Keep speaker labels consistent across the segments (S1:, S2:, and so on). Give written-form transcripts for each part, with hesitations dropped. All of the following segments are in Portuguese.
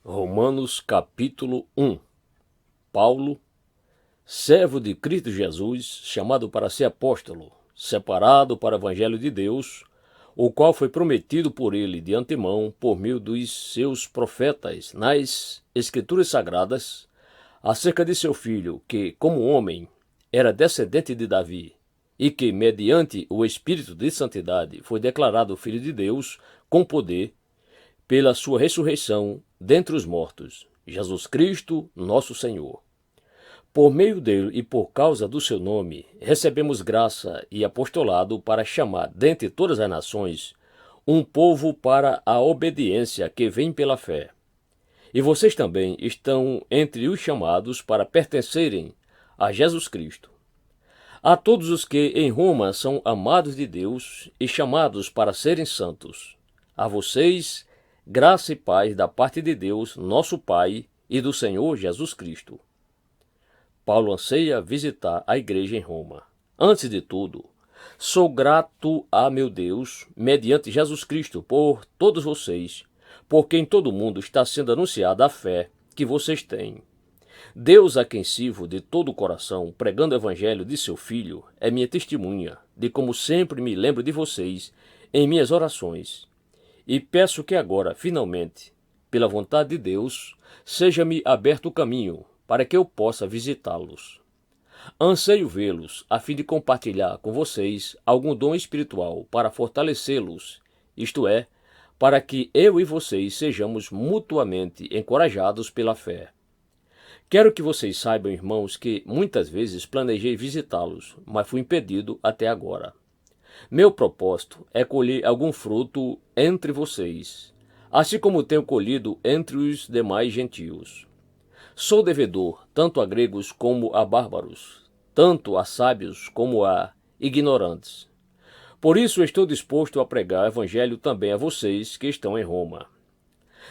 S1: Romanos capítulo 1. Paulo, servo de Cristo Jesus, chamado para ser apóstolo, separado para o evangelho de Deus, o qual foi prometido por ele de antemão por meio dos seus profetas nas Escrituras Sagradas, acerca de seu filho, que, como homem, era descendente de Davi, e que, mediante o Espírito de Santidade, foi declarado Filho de Deus com poder, pela sua ressurreição dentre os mortos, Jesus Cristo, nosso Senhor. Por meio dele e por causa do seu nome, recebemos graça e apostolado para chamar dentre todas as nações um povo para a obediência que vem pela fé. E vocês também estão entre os chamados para pertencerem a Jesus Cristo. A todos os que em Roma são amados de Deus e chamados para serem santos, a vocês, graça e paz da parte de Deus, nosso Pai, e do Senhor Jesus Cristo. Paulo anseia visitar a igreja em Roma. Antes de tudo, sou grato a meu Deus, mediante Jesus Cristo, por todos vocês, porque em todo o mundo está sendo anunciada a fé que vocês têm. Deus, a quem sirvo de todo o coração, pregando o evangelho de seu Filho, é minha testemunha de como sempre me lembro de vocês em minhas orações. E peço que agora, finalmente, pela vontade de Deus, seja-me aberto o caminho para que eu possa visitá-los. Anseio vê-los a fim de compartilhar com vocês algum dom espiritual para fortalecê-los, isto é, para que eu e vocês sejamos mutuamente encorajados pela fé. Quero que vocês saibam, irmãos, que muitas vezes planejei visitá-los, mas fui impedido até agora. Meu propósito é colher algum fruto entre vocês, assim como tenho colhido entre os demais gentios. Sou devedor tanto a gregos como a bárbaros, tanto a sábios como a ignorantes. Por isso estou disposto a pregar o evangelho também a vocês que estão em Roma.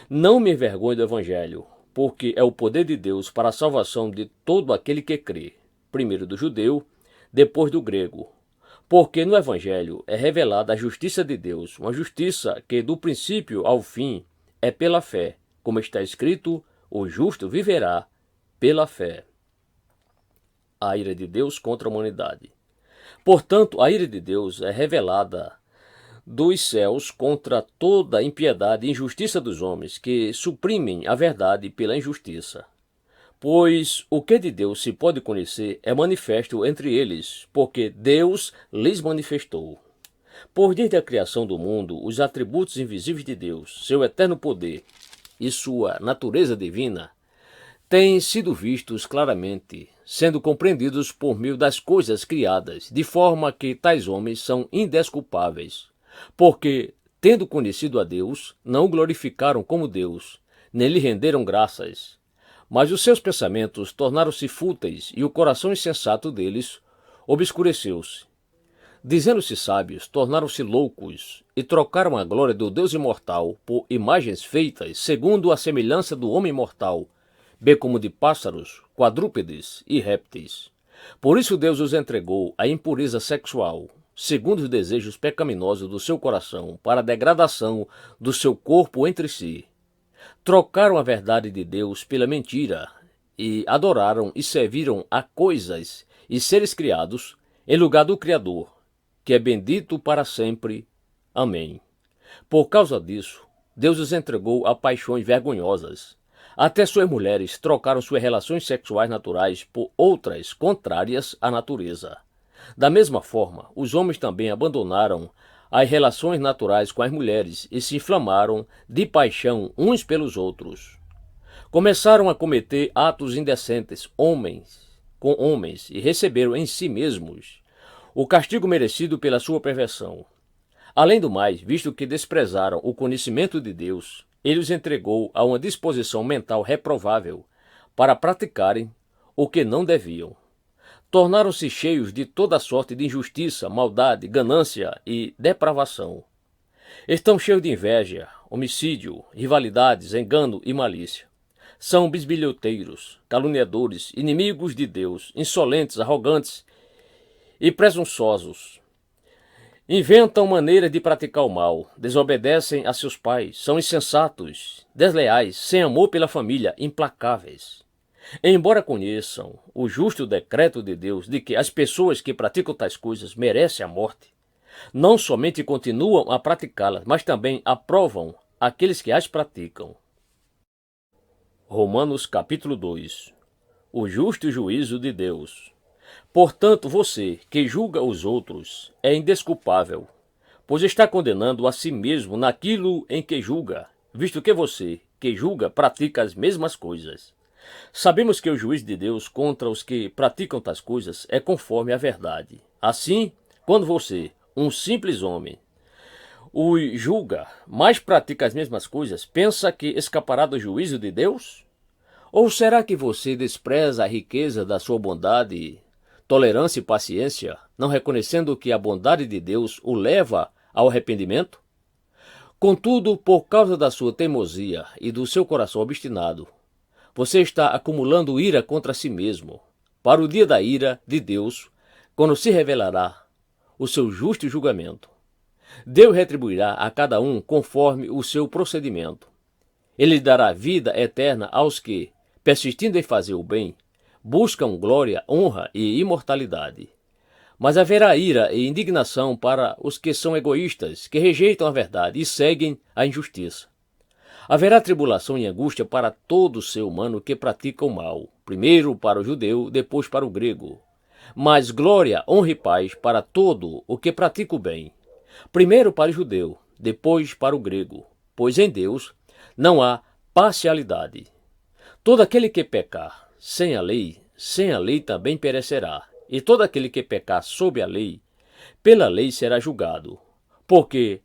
S1: Não me envergonhe do evangelho, porque é o poder de Deus para a salvação de todo aquele que crê, primeiro do judeu, depois do grego. Porque no evangelho é revelada a justiça de Deus, uma justiça que do princípio ao fim é pela fé, como está escrito, o justo viverá pela fé. A ira de Deus contra a humanidade. Portanto, a ira de Deus é revelada dos céus contra toda a impiedade e injustiça dos homens, que suprimem a verdade pela injustiça. Pois o que de Deus se pode conhecer é manifesto entre eles, porque Deus lhes manifestou. Por desde a criação do mundo, os atributos invisíveis de Deus, seu eterno poder e sua natureza divina, têm sido vistos claramente, sendo compreendidos por meio das coisas criadas, de forma que tais homens são indesculpáveis, porque, tendo conhecido a Deus, não o glorificaram como Deus, nem lhe renderam graças. Mas os seus pensamentos tornaram-se fúteis e o coração insensato deles obscureceu-se. Dizendo-se sábios, tornaram-se loucos e trocaram a glória do Deus imortal por imagens feitas segundo a semelhança do homem mortal, bem como de pássaros, quadrúpedes e répteis. Por isso Deus os entregou à impureza sexual, segundo os desejos pecaminosos do seu coração, para a degradação do seu corpo entre si. Trocaram a verdade de Deus pela mentira, e adoraram e serviram a coisas e seres criados em lugar do Criador, que é bendito para sempre. Amém. Por causa disso, Deus os entregou a paixões vergonhosas. Até suas mulheres trocaram suas relações sexuais naturais por outras contrárias à natureza. Da mesma forma, os homens também abandonaram as relações naturais com as mulheres e se inflamaram de paixão uns pelos outros. Começaram a cometer atos indecentes homens com homens e receberam em si mesmos o castigo merecido pela sua perversão. Além do mais, visto que desprezaram o conhecimento de Deus, ele os entregou a uma disposição mental reprovável para praticarem o que não deviam. Tornaram-se cheios de toda sorte de injustiça, maldade, ganância e depravação. Estão cheios de inveja, homicídio, rivalidades, engano e malícia. São bisbilhoteiros, caluniadores, inimigos de Deus, insolentes, arrogantes e presunçosos. Inventam maneiras de praticar o mal, desobedecem a seus pais, são insensatos, desleais, sem amor pela família, implacáveis. Embora conheçam o justo decreto de Deus de que as pessoas que praticam tais coisas merecem a morte, não somente continuam a praticá-las, mas também aprovam aqueles que as praticam. Romanos capítulo 2. O justo juízo de Deus. Portanto, você que julga os outros é indesculpável, pois está condenando a si mesmo naquilo em que julga, visto que você, que julga, pratica as mesmas coisas. Sabemos que o juízo de Deus contra os que praticam tais coisas é conforme a verdade. Assim, quando você, um simples homem, o julga, mas pratica as mesmas coisas, pensa que escapará do juízo de Deus? Ou será que você despreza a riqueza da sua bondade, tolerância e paciência, não reconhecendo que a bondade de Deus o leva ao arrependimento? Contudo, por causa da sua teimosia e do seu coração obstinado, você está acumulando ira contra si mesmo, para o dia da ira de Deus, quando se revelará o seu justo julgamento. Deus retribuirá a cada um conforme o seu procedimento. Ele dará vida eterna aos que, persistindo em fazer o bem, buscam glória, honra e imortalidade. Mas haverá ira e indignação para os que são egoístas, que rejeitam a verdade e seguem a injustiça. Haverá tribulação e angústia para todo ser humano que pratica o mal, primeiro para o judeu, depois para o grego. Mas glória, honra e paz para todo o que pratica o bem, primeiro para o judeu, depois para o grego, pois em Deus não há parcialidade. Todo aquele que pecar sem a lei também perecerá, e todo aquele que pecar sob a lei, pela lei será julgado. Porque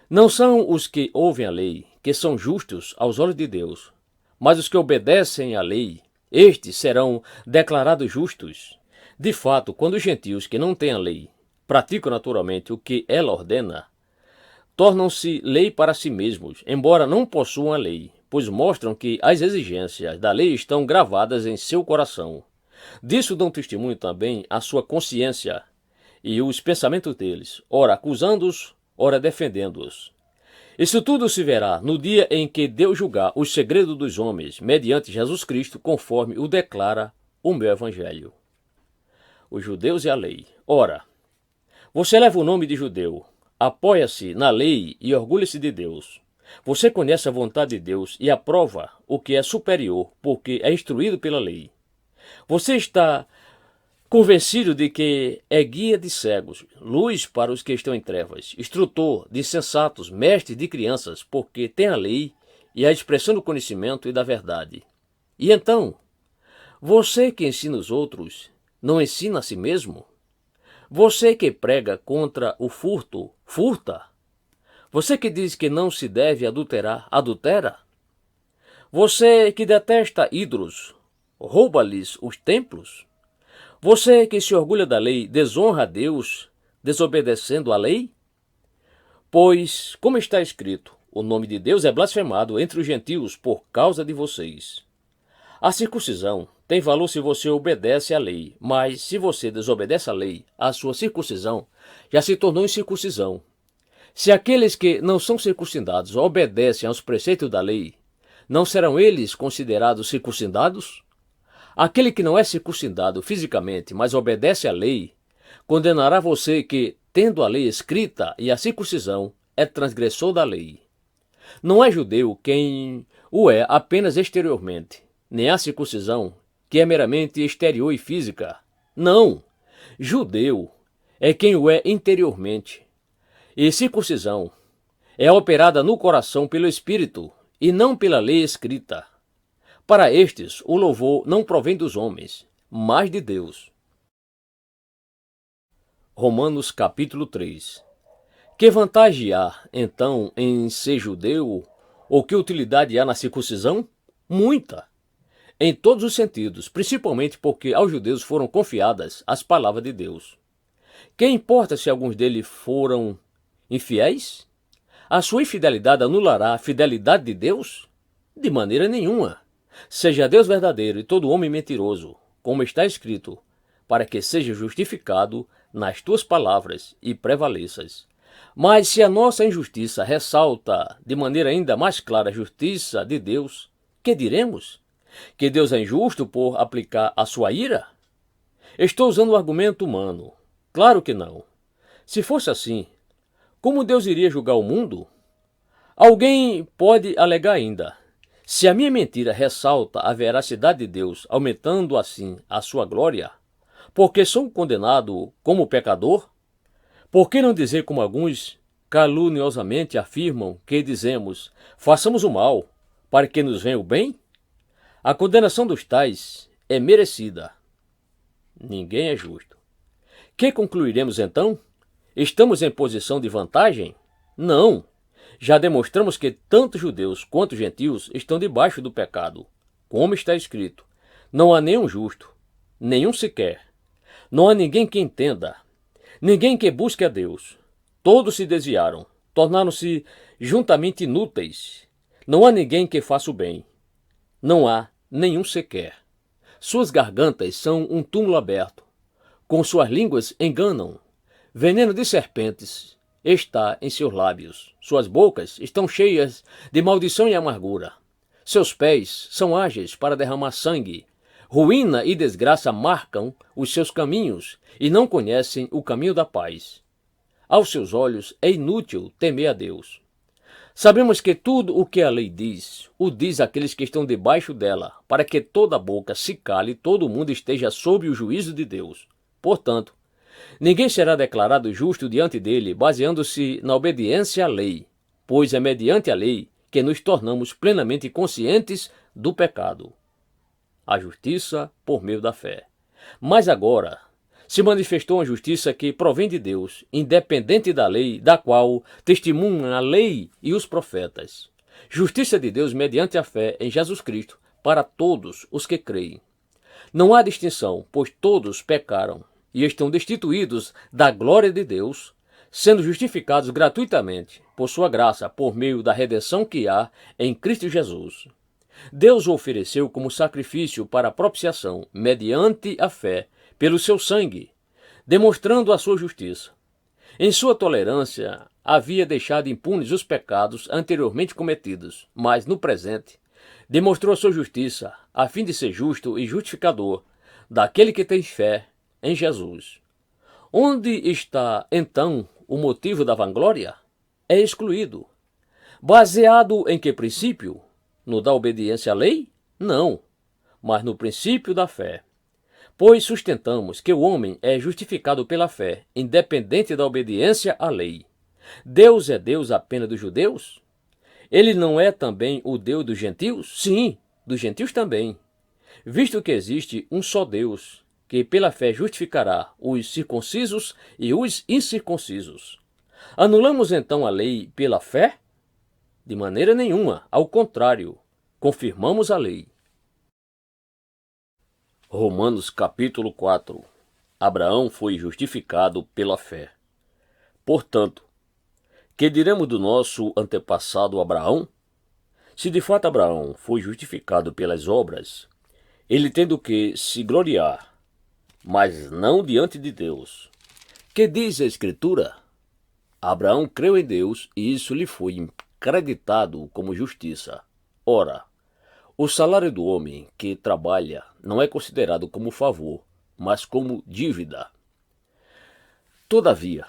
S1: não são os que ouvem a lei que são justos aos olhos de Deus, mas os que obedecem à lei, estes serão declarados justos. De fato, quando os gentios que não têm a lei praticam naturalmente o que ela ordena, tornam-se lei para si mesmos, embora não possuam a lei, pois mostram que as exigências da lei estão gravadas em seu coração. Disso dão testemunho também a sua consciência e os pensamentos deles, ora acusando-os, ora defendendo-os. Isso tudo se verá no dia em que Deus julgar os segredos dos homens, mediante Jesus Cristo, conforme o declara o meu Evangelho. Os judeus e a lei. Ora, você leva o nome de judeu, apoia-se na lei e orgulha-se de Deus. Você conhece a vontade de Deus e aprova o que é superior, porque é instruído pela lei. Você está convencido de que é guia de cegos, luz para os que estão em trevas, instrutor de insensatos, mestre de crianças, porque tem a lei e a expressão do conhecimento e da verdade. E então, você que ensina os outros, não ensina a si mesmo? Você que prega contra o furto, furta? Você que diz que não se deve adulterar, adultera? Você que detesta ídolos, rouba-lhes os templos? Você que se orgulha da lei, desonra a Deus, desobedecendo a lei? Pois, como está escrito, o nome de Deus é blasfemado entre os gentios por causa de vocês. A circuncisão tem valor se você obedece à lei, mas se você desobedece à lei, a sua circuncisão já se tornou incircuncisão. Se aqueles que não são circuncidados obedecem aos preceitos da lei, não serão eles considerados circuncidados? Aquele que não é circuncidado fisicamente, mas obedece à lei, condenará você que, tendo a lei escrita e a circuncisão, é transgressor da lei. Não é judeu quem o é apenas exteriormente, nem a circuncisão, que é meramente exterior e física. Não! Judeu é quem o é interiormente. E circuncisão é operada no coração pelo Espírito e não pela lei escrita. Para estes, o louvor não provém dos homens, mas de Deus. Romanos capítulo 3. Que vantagem há, então, em ser judeu, ou que utilidade há na circuncisão? Muita! Em todos os sentidos, principalmente porque aos judeus foram confiadas as palavras de Deus. Que importa se alguns deles foram infiéis? A sua infidelidade anulará a fidelidade de Deus? De maneira nenhuma. Seja Deus verdadeiro e todo homem mentiroso, como está escrito, para que seja justificado nas tuas palavras e prevaleças. Mas se a nossa injustiça ressalta de maneira ainda mais clara a justiça de Deus, que diremos? Que Deus é injusto por aplicar a sua ira? Estou usando o argumento humano. Claro que não. Se fosse assim, como Deus iria julgar o mundo? Alguém pode alegar ainda: se a minha mentira ressalta a veracidade de Deus, aumentando assim a sua glória, porque sou condenado como pecador? Por que não dizer como alguns caluniosamente afirmam que dizemos: façamos o mal para que nos venha o bem? A condenação dos tais é merecida. Ninguém é justo. Que concluiremos então? Estamos em posição de vantagem? Não. Já demonstramos que tanto judeus quanto gentios estão debaixo do pecado. Como está escrito: não há nenhum justo, nenhum sequer. Não há ninguém que entenda, ninguém que busque a Deus. Todos se desviaram, tornaram-se juntamente inúteis. Não há ninguém que faça o bem. Não há nenhum sequer. Suas gargantas são um túmulo aberto. Com suas línguas enganam. Veneno de serpentes está em seus lábios. Suas bocas estão cheias de maldição e amargura. Seus pés são ágeis para derramar sangue. Ruína e desgraça marcam os seus caminhos e não conhecem o caminho da paz. Aos seus olhos é inútil temer a Deus. Sabemos que tudo o que a lei diz, o diz àqueles que estão debaixo dela, para que toda boca se cale e todo mundo esteja sob o juízo de Deus. Portanto, ninguém será declarado justo diante dele, baseando-se na obediência à lei, pois é mediante a lei que nos tornamos plenamente conscientes do pecado. A justiça por meio da fé. Mas agora se manifestou uma justiça que provém de Deus, independente da lei, da qual testemunham a lei e os profetas. Justiça de Deus mediante a fé em Jesus Cristo, para todos os que creem. Não há distinção, pois todos pecaram e estão destituídos da glória de Deus, sendo justificados gratuitamente por sua graça, por meio da redenção que há em Cristo Jesus. Deus o ofereceu como sacrifício para a propiciação, mediante a fé, pelo seu sangue, demonstrando a sua justiça. Em sua tolerância, havia deixado impunes os pecados anteriormente cometidos, mas, no presente, demonstrou a sua justiça, a fim de ser justo e justificador daquele que tem fé em Jesus. Onde está, então, o motivo da vanglória? É excluído. Baseado em que princípio? No da obediência à lei? Não, mas no princípio da fé. Pois sustentamos que o homem é justificado pela fé, independente da obediência à lei. Deus é Deus apenas dos judeus? Ele não é também o Deus dos gentios? Sim, dos gentios também. Visto que existe um só Deus, que pela fé justificará os circuncisos e os incircuncisos. Anulamos então a lei pela fé? De maneira nenhuma, ao contrário, confirmamos a lei. Romanos capítulo 4. Abraão foi justificado pela fé. Portanto, que diremos do nosso antepassado Abraão? Se de fato Abraão foi justificado pelas obras, ele tem do que se gloriar, mas não diante de Deus. Que diz a Escritura? Abraão creu em Deus e isso lhe foi acreditado como justiça. Ora, o salário do homem que trabalha não é considerado como favor, mas como dívida. Todavia,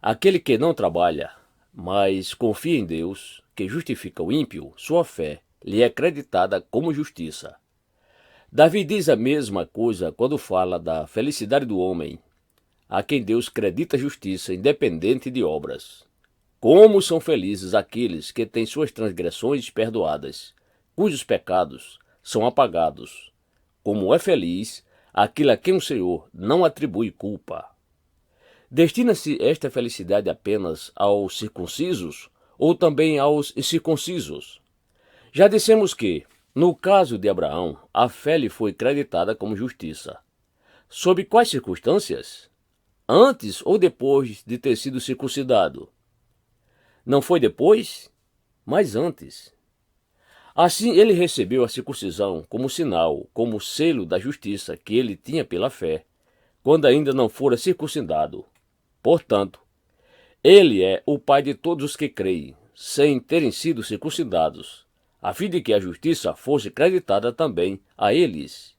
S1: aquele que não trabalha, mas confia em Deus, que justifica o ímpio, sua fé lhe é acreditada como justiça. Davi diz a mesma coisa quando fala da felicidade do homem, a quem Deus acredita justiça independente de obras. Como são felizes aqueles que têm suas transgressões perdoadas, cujos pecados são apagados. Como é feliz aquele a quem o Senhor não atribui culpa. Destina-se esta felicidade apenas aos circuncisos ou também aos incircuncisos? Já dissemos que, no caso de Abraão, a fé lhe foi creditada como justiça. Sob quais circunstâncias? Antes ou depois de ter sido circuncidado? Não foi depois, mas antes. Assim ele recebeu a circuncisão como sinal, como selo da justiça que ele tinha pela fé, quando ainda não fora circuncidado. Portanto, Ele é o pai de todos os que creem, sem terem sido circuncidados, a fim de que a justiça fosse creditada também a eles.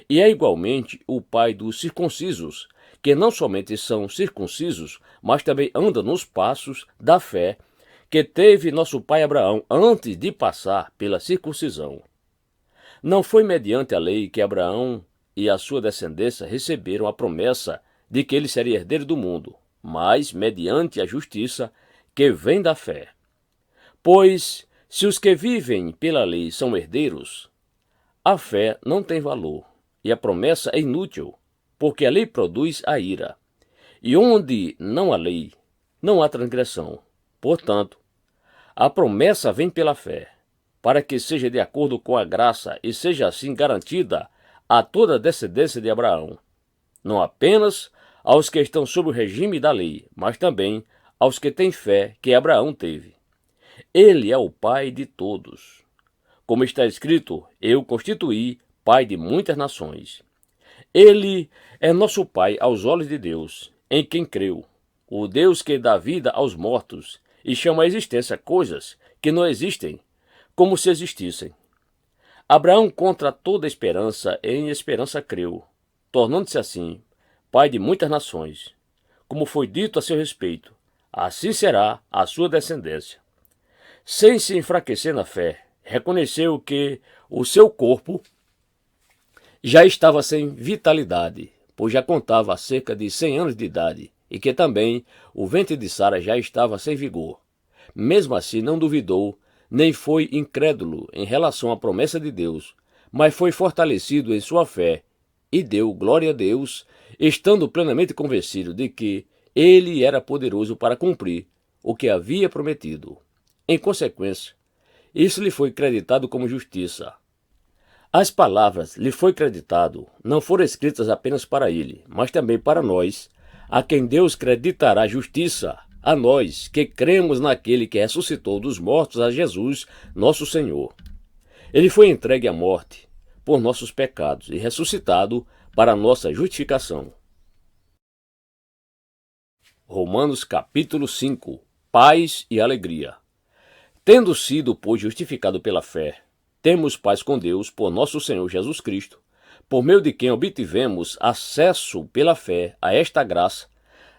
S1: E é igualmente o pai dos circuncisos, que não somente são circuncisos, mas também andam nos passos da fé que teve nosso pai Abraão antes de passar pela circuncisão. Não foi mediante a lei que Abraão e a sua descendência receberam a promessa de que ele seria herdeiro do mundo, mas mediante a justiça que vem da fé. Pois, se os que vivem pela lei são herdeiros, a fé não tem valor, e a promessa é inútil, porque a lei produz a ira. E onde não há lei, não há transgressão. Portanto, a promessa vem pela fé, para que seja de acordo com a graça e seja assim garantida a toda a descendência de Abraão, não apenas aos que estão sob o regime da lei, mas também aos que têm fé que Abraão teve. Ele é o pai de todos. Como está escrito, eu constituí pai de muitas nações. Ele é nosso pai aos olhos de Deus, em quem creu, o Deus que dá vida aos mortos e chama à existência coisas que não existem, como se existissem. Abraão, contra toda esperança, em esperança creu, tornando-se assim pai de muitas nações. Como foi dito a seu respeito, assim será a sua descendência. Sem se enfraquecer na fé, reconheceu que o seu corpo já estava sem vitalidade, pois já contava cerca de 100 anos de idade, e que também o ventre de Sara já estava sem vigor. Mesmo assim, não duvidou, nem foi incrédulo em relação à promessa de Deus, mas foi fortalecido em sua fé e deu glória a Deus, estando plenamente convencido de que ele era poderoso para cumprir o que havia prometido. Em consequência, isso lhe foi creditado como justiça. As palavras lhe foi creditado não foram escritas apenas para ele, mas também para nós, a quem Deus creditará justiça, a nós que cremos naquele que ressuscitou dos mortos, a Jesus, nosso Senhor. Ele foi entregue à morte por nossos pecados e ressuscitado para nossa justificação. Romanos capítulo 5. Paz e alegria. Tendo sido, pois, justificado pela fé, temos paz com Deus por nosso Senhor Jesus Cristo, por meio de quem obtivemos acesso pela fé a esta graça,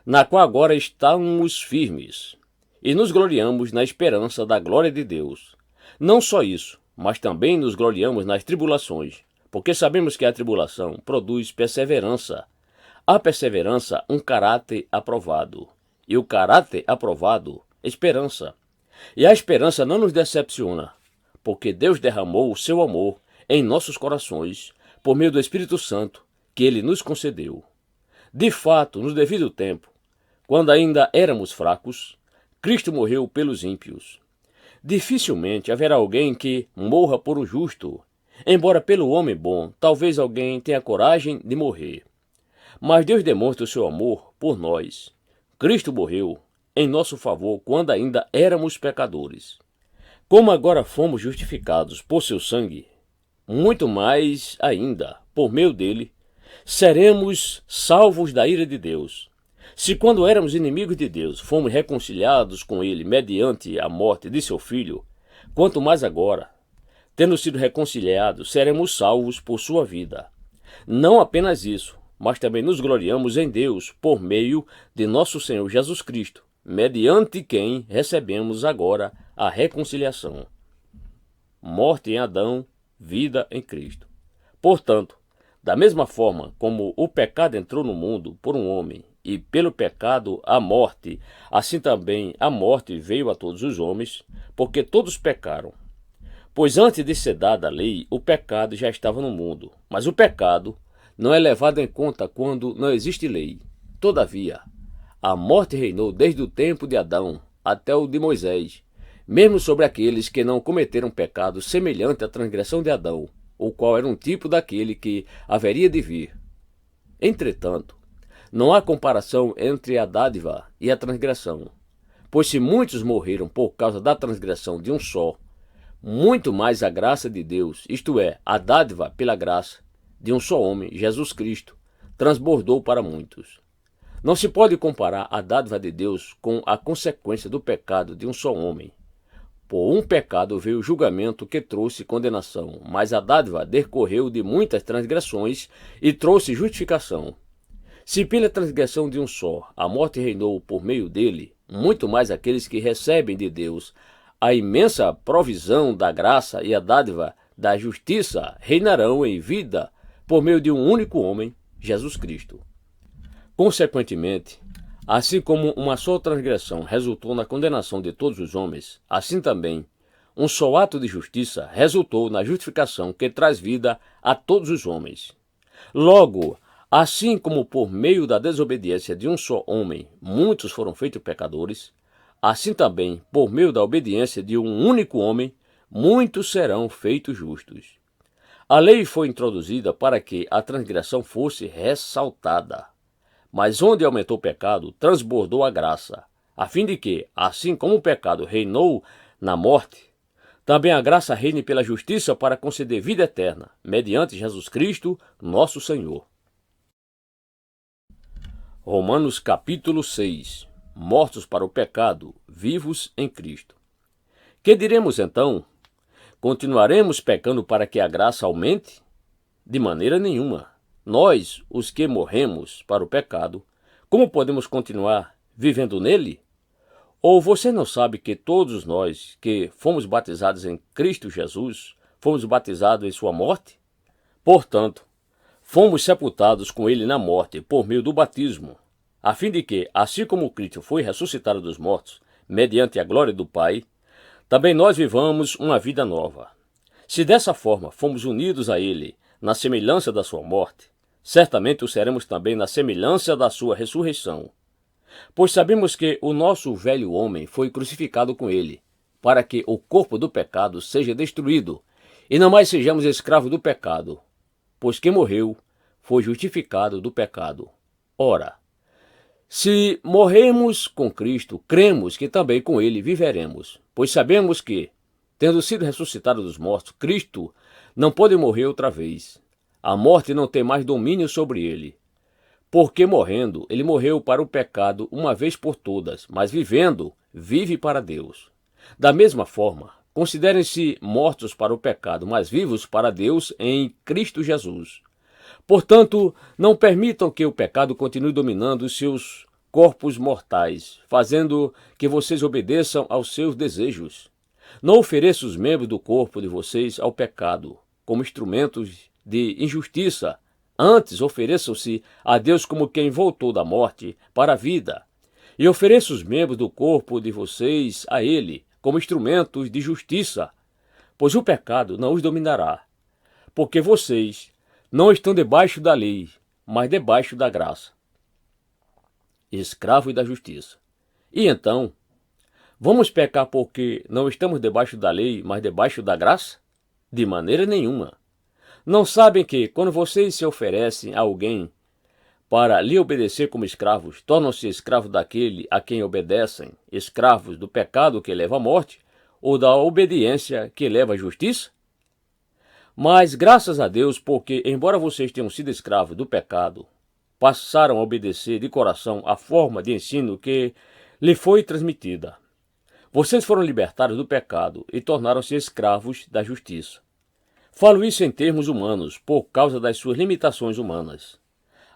S1: na qual agora estamos firmes, e nos gloriamos na esperança da glória de Deus. Não só isso, mas também nos gloriamos nas tribulações, porque sabemos que a tribulação produz perseverança. A perseverança, um caráter aprovado, e o caráter aprovado, esperança. E a esperança não nos decepciona, porque Deus derramou o seu amor em nossos corações, por meio do Espírito Santo, que Ele nos concedeu. De fato, no devido tempo, quando ainda éramos fracos, Cristo morreu pelos ímpios. Dificilmente haverá alguém que morra por um justo, embora pelo homem bom, talvez alguém tenha coragem de morrer. Mas Deus demonstra o seu amor por nós. Cristo morreu em nosso favor quando ainda éramos pecadores. Como agora fomos justificados por seu sangue, muito mais ainda, por meio dele, seremos salvos da ira de Deus. Se quando éramos inimigos de Deus, fomos reconciliados com ele mediante a morte de seu Filho, quanto mais agora, tendo sido reconciliados, seremos salvos por sua vida. Não apenas isso, mas também nos gloriamos em Deus por meio de nosso Senhor Jesus Cristo, mediante quem recebemos agora a reconciliação. Morte em Adão, vida em Cristo. Portanto, da mesma forma como o pecado entrou no mundo por um homem, e pelo pecado a morte, assim também a morte veio a todos os homens, porque todos pecaram. Pois antes de ser dada a lei, o pecado já estava no mundo, mas o pecado não é levado em conta quando não existe lei. Todavia, a morte reinou desde o tempo de Adão até o de Moisés, mesmo sobre aqueles que não cometeram pecado semelhante à transgressão de Adão, o qual era um tipo daquele que haveria de vir. Entretanto, não há comparação entre a dádiva e a transgressão, pois se muitos morreram por causa da transgressão de um só, muito mais a graça de Deus, isto é, a dádiva pela graça de um só homem, Jesus Cristo, transbordou para muitos. Não se pode comparar a dádiva de Deus com a consequência do pecado de um só homem. Por um pecado veio o julgamento que trouxe condenação, mas a dádiva decorreu de muitas transgressões e trouxe justificação. Se pela transgressão de um só a morte reinou por meio dele, muito mais aqueles que recebem de Deus a imensa provisão da graça e a dádiva da justiça reinarão em vida por meio de um único homem, Jesus Cristo. Consequentemente, assim como uma só transgressão resultou na condenação de todos os homens, assim também um só ato de justiça resultou na justificação que traz vida a todos os homens. Logo, assim como por meio da desobediência de um só homem muitos foram feitos pecadores, assim também por meio da obediência de um único homem muitos serão feitos justos. A lei foi introduzida para que a transgressão fosse ressaltada. Mas onde aumentou o pecado, transbordou a graça, a fim de que, assim como o pecado reinou na morte, também a graça reine pela justiça para conceder vida eterna, mediante Jesus Cristo, nosso Senhor. Romanos capítulo 6. Mortos para o pecado, vivos em Cristo. Que diremos então? Continuaremos pecando para que a graça aumente? De maneira nenhuma. Nós, os que morremos para o pecado, como podemos continuar vivendo nele? Ou você não sabe que todos nós que fomos batizados em Cristo Jesus, fomos batizados em sua morte? Portanto, fomos sepultados com ele na morte por meio do batismo, a fim de que, assim como Cristo foi ressuscitado dos mortos, mediante a glória do Pai, também nós vivamos uma vida nova. Se dessa forma fomos unidos a ele na semelhança da sua morte, certamente o seremos também na semelhança da sua ressurreição. Pois sabemos que o nosso velho homem foi crucificado com ele, para que o corpo do pecado seja destruído, e não mais sejamos escravos do pecado, pois quem morreu foi justificado do pecado. Ora, se morrermos com Cristo, cremos que também com ele viveremos, pois sabemos que, tendo sido ressuscitado dos mortos, Cristo não pode morrer outra vez. A morte não tem mais domínio sobre ele. Porque morrendo, ele morreu para o pecado uma vez por todas, mas vivendo, vive para Deus. Da mesma forma, considerem-se mortos para o pecado, mas vivos para Deus em Cristo Jesus. Portanto, não permitam que o pecado continue dominando os seus corpos mortais, fazendo que vocês obedeçam aos seus desejos. Não ofereçam os membros do corpo de vocês ao pecado, como instrumentos de injustiça. Antes, ofereçam-se a Deus como quem voltou da morte para a vida. E ofereçam os membros do corpo de vocês a Ele, como instrumentos de justiça. Pois o pecado não os dominará, porque vocês não estão debaixo da lei, mas debaixo da graça. Escravos da justiça. E então, vamos pecar porque não estamos debaixo da lei, mas debaixo da graça? De maneira nenhuma. Não sabem que, quando vocês se oferecem a alguém para lhe obedecer como escravos, tornam-se escravos daquele a quem obedecem, escravos do pecado que leva à morte, ou da obediência que leva à justiça? Mas graças a Deus, porque, embora vocês tenham sido escravos do pecado, passaram a obedecer de coração a forma de ensino que lhe foi transmitida. Vocês foram libertados do pecado e tornaram-se escravos da justiça. Falo isso em termos humanos, por causa das suas limitações humanas.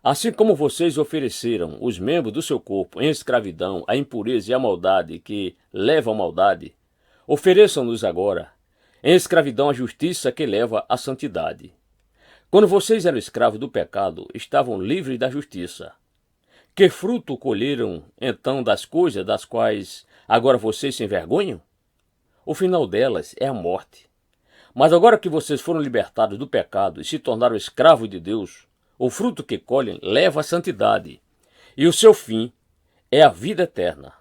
S1: Assim como vocês ofereceram os membros do seu corpo em escravidão à impureza e à maldade que levam à maldade, ofereçam-nos agora em escravidão à justiça que leva à santidade. Quando vocês eram escravos do pecado, estavam livres da justiça. Que fruto colheram, então, das coisas das quais agora vocês se envergonham? O final delas é a morte. Mas agora que vocês foram libertados do pecado e se tornaram escravos de Deus, o fruto que colhem leva à santidade, e o seu fim é a vida eterna.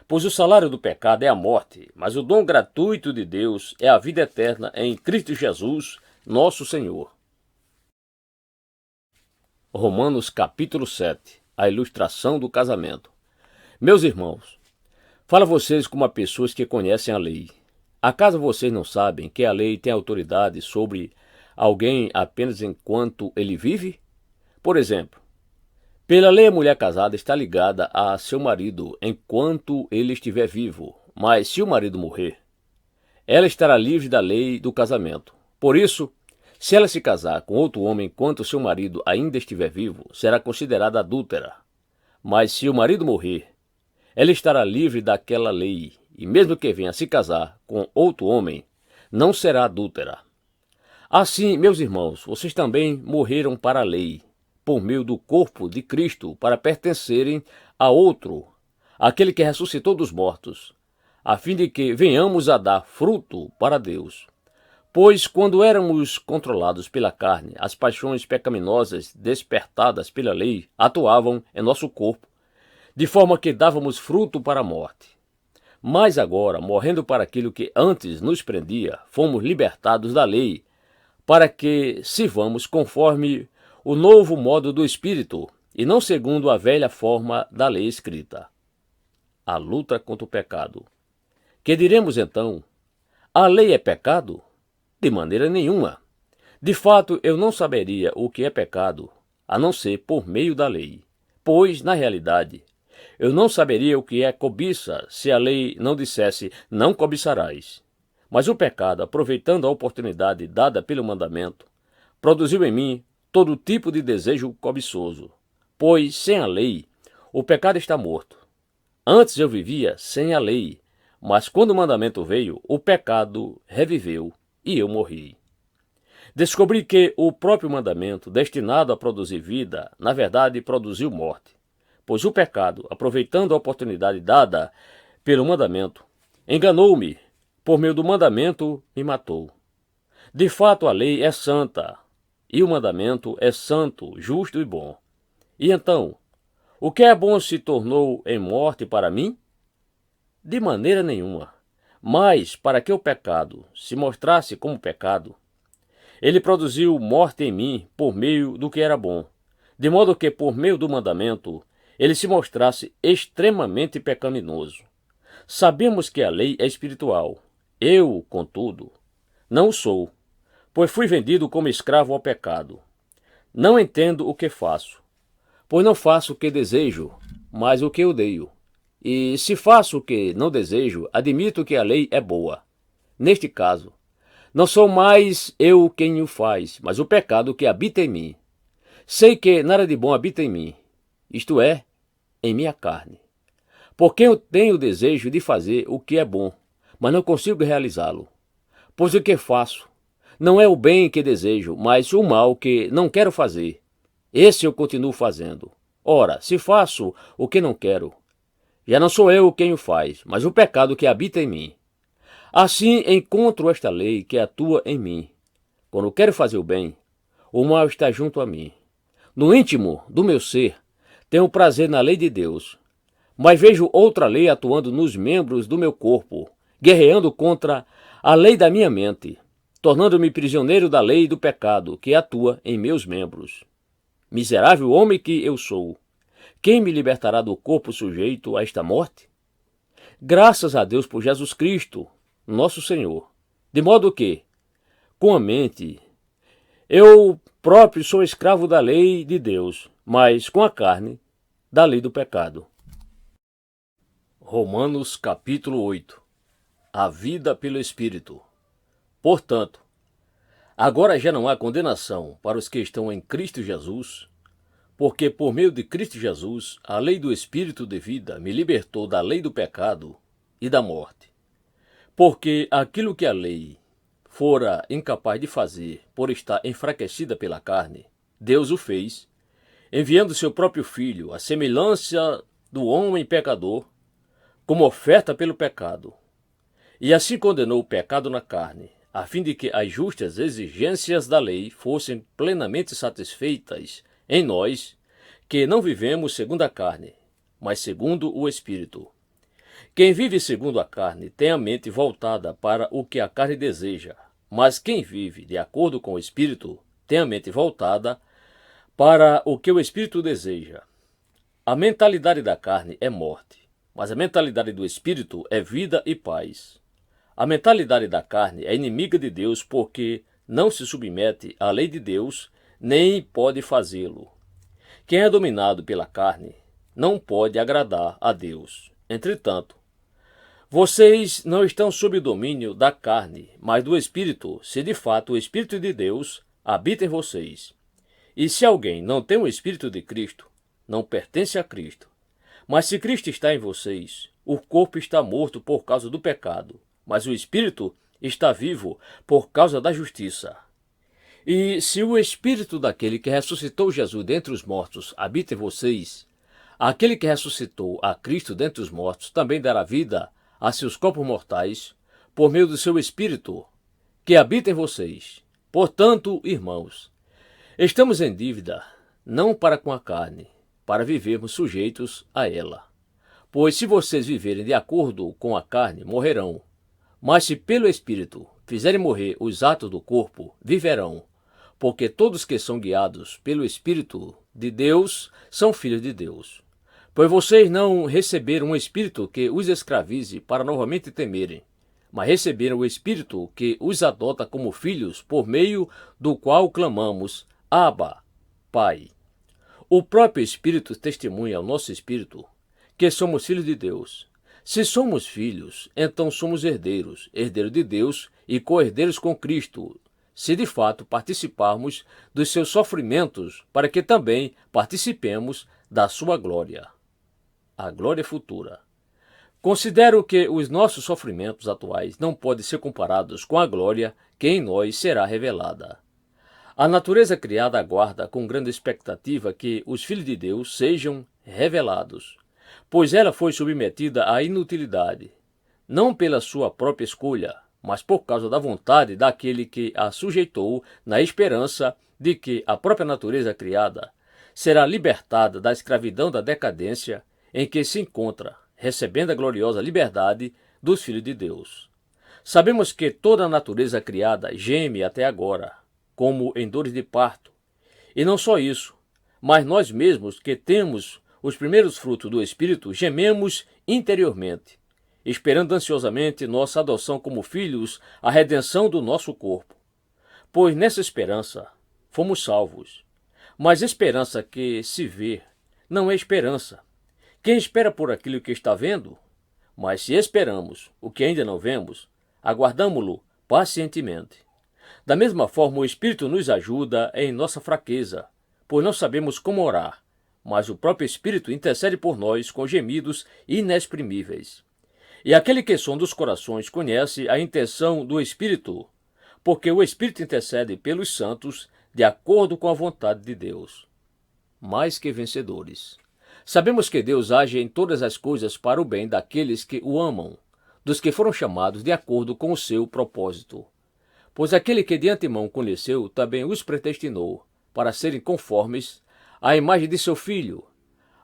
S1: Pois o salário do pecado é a morte, mas o dom gratuito de Deus é a vida eterna em Cristo Jesus, nosso Senhor. Romanos capítulo 7. A ilustração do casamento. Meus irmãos, falo a vocês como a pessoas que conhecem a lei. Acaso vocês não sabem que a lei tem autoridade sobre alguém apenas enquanto ele vive? Por exemplo, Pela lei, a mulher casada está ligada a seu marido enquanto ele estiver vivo, mas se o marido morrer, ela estará livre da lei do casamento. Por isso, se ela se casar com outro homem enquanto seu marido ainda estiver vivo, será considerada adúltera. Mas se o marido morrer, ela estará livre daquela lei, e mesmo que venha se casar com outro homem, não será adúltera. Assim, meus irmãos, vocês também morreram para a lei, por meio do corpo de Cristo, para pertencerem a outro, aquele que ressuscitou dos mortos, a fim de que venhamos a dar fruto para Deus. Pois quando éramos controlados pela carne, as paixões pecaminosas despertadas pela lei atuavam em nosso corpo, de forma que dávamos fruto para a morte. Mas agora, morrendo para aquilo que antes nos prendia, fomos libertados da lei, para que sirvamos conforme o novo modo do Espírito, e não segundo a velha forma da lei escrita. A luta contra o pecado. Que diremos então? A lei é pecado? De maneira nenhuma. De fato, eu não saberia o que é pecado, a não ser por meio da lei. Pois, na realidade, eu não saberia o que é cobiça se a lei não dissesse, não cobiçarás. Mas o pecado, aproveitando a oportunidade dada pelo mandamento, produziu em mim todo tipo de desejo cobiçoso. Pois, sem a lei, o pecado está morto. Antes eu vivia sem a lei, mas quando o mandamento veio, o pecado reviveu e eu morri. Descobri que o próprio mandamento, destinado a produzir vida, na verdade produziu morte. Pois o pecado, aproveitando a oportunidade dada pelo mandamento, enganou-me, por meio do mandamento me matou. De fato, a lei é santa, e o mandamento é santo, justo e bom. E então, o que é bom se tornou em morte para mim? De maneira nenhuma. Mas, para que o pecado se mostrasse como pecado, ele produziu morte em mim por meio do que era bom, de modo que, por meio do mandamento, ele se mostrasse extremamente pecaminoso. Sabemos que a lei é espiritual. Eu, contudo, não o sou, pois fui vendido como escravo ao pecado. Não entendo o que faço, pois não faço o que desejo, mas o que odeio. E se faço o que não desejo, admito que a lei é boa. Neste caso, não sou mais eu quem o faz, mas o pecado que habita em mim. Sei que nada de bom habita em mim, isto é, em minha carne. Porque eu tenho o desejo de fazer o que é bom, mas não consigo realizá-lo. Pois o que faço não é o bem que desejo, mas o mal que não quero fazer. Esse eu continuo fazendo. Ora, se faço o que não quero, já não sou eu quem o faz, mas o pecado que habita em mim. Assim encontro esta lei que atua em mim. Quando quero fazer o bem, o mal está junto a mim. No íntimo do meu ser, tenho prazer na lei de Deus, mas vejo outra lei atuando nos membros do meu corpo, guerreando contra a lei da minha mente, tornando-me prisioneiro da lei do pecado que atua em meus membros. Miserável homem que eu sou, quem me libertará do corpo sujeito a esta morte? Graças a Deus por Jesus Cristo, nosso Senhor. De modo que, com a mente, eu próprio sou escravo da lei de Deus, mas com a carne, da lei do pecado. Romanos capítulo 8. A vida pelo Espírito. Portanto, agora já não há condenação para os que estão em Cristo Jesus, porque por meio de Cristo Jesus, a lei do Espírito de vida me libertou da lei do pecado e da morte. Porque aquilo que a lei fora incapaz de fazer por estar enfraquecida pela carne, Deus o fez, enviando seu próprio Filho, à semelhança do homem pecador, como oferta pelo pecado. E assim condenou o pecado na carne, a fim de que as justas exigências da lei fossem plenamente satisfeitas em nós, que não vivemos segundo a carne, mas segundo o Espírito. Quem vive segundo a carne tem a mente voltada para o que a carne deseja, mas quem vive de acordo com o Espírito tem a mente voltada para o que o Espírito deseja. A mentalidade da carne é morte, mas a mentalidade do Espírito é vida e paz. A mentalidade da carne é inimiga de Deus porque não se submete à lei de Deus, nem pode fazê-lo. Quem é dominado pela carne não pode agradar a Deus. Entretanto, vocês não estão sob o domínio da carne, mas do Espírito, se de fato o Espírito de Deus habita em vocês. E se alguém não tem o Espírito de Cristo, não pertence a Cristo. Mas se Cristo está em vocês, o corpo está morto por causa do pecado, mas o Espírito está vivo por causa da justiça. E se o Espírito daquele que ressuscitou Jesus dentre os mortos habita em vocês, aquele que ressuscitou a Cristo dentre os mortos também dará vida a seus corpos mortais por meio do seu Espírito que habita em vocês. Portanto, irmãos, estamos em dívida, não para com a carne, para vivermos sujeitos a ela. Pois se vocês viverem de acordo com a carne, morrerão. Mas se pelo Espírito fizerem morrer os atos do corpo, viverão. Porque todos que são guiados pelo Espírito de Deus são filhos de Deus. Pois vocês não receberam um Espírito que os escravize para novamente temerem, mas receberam o Espírito que os adota como filhos, por meio do qual clamamos, Abba, Pai. O próprio Espírito testemunha ao nosso Espírito que somos filhos de Deus. Se somos filhos, então somos herdeiros, herdeiros de Deus e co-herdeiros com Cristo, se de fato participarmos dos seus sofrimentos, para que também participemos da sua glória. A glória futura. Considero que os nossos sofrimentos atuais não podem ser comparados com a glória que em nós será revelada. A natureza criada aguarda com grande expectativa que os filhos de Deus sejam revelados, pois ela foi submetida à inutilidade, não pela sua própria escolha, mas por causa da vontade daquele que a sujeitou, na esperança de que a própria natureza criada será libertada da escravidão da decadência em que se encontra, recebendo a gloriosa liberdade dos filhos de Deus. Sabemos que toda a natureza criada geme até agora, como em dores de parto. E não só isso, mas nós mesmos que temos os primeiros frutos do Espírito, gememos interiormente, esperando ansiosamente nossa adoção como filhos, a redenção do nosso corpo. Pois nessa esperança fomos salvos. Mas esperança que se vê não é esperança. Quem espera por aquilo que está vendo? Mas se esperamos o que ainda não vemos, aguardamo-lo pacientemente. Da mesma forma, o Espírito nos ajuda em nossa fraqueza, pois não sabemos como orar, mas o próprio Espírito intercede por nós com gemidos inexprimíveis. E aquele que sonda os corações conhece a intenção do Espírito, porque o Espírito intercede pelos santos de acordo com a vontade de Deus. Mais que vencedores. Sabemos que Deus age em todas as coisas para o bem daqueles que o amam, dos que foram chamados de acordo com o seu propósito. Pois aquele que de antemão conheceu também os predestinou para serem conformes à imagem de seu Filho,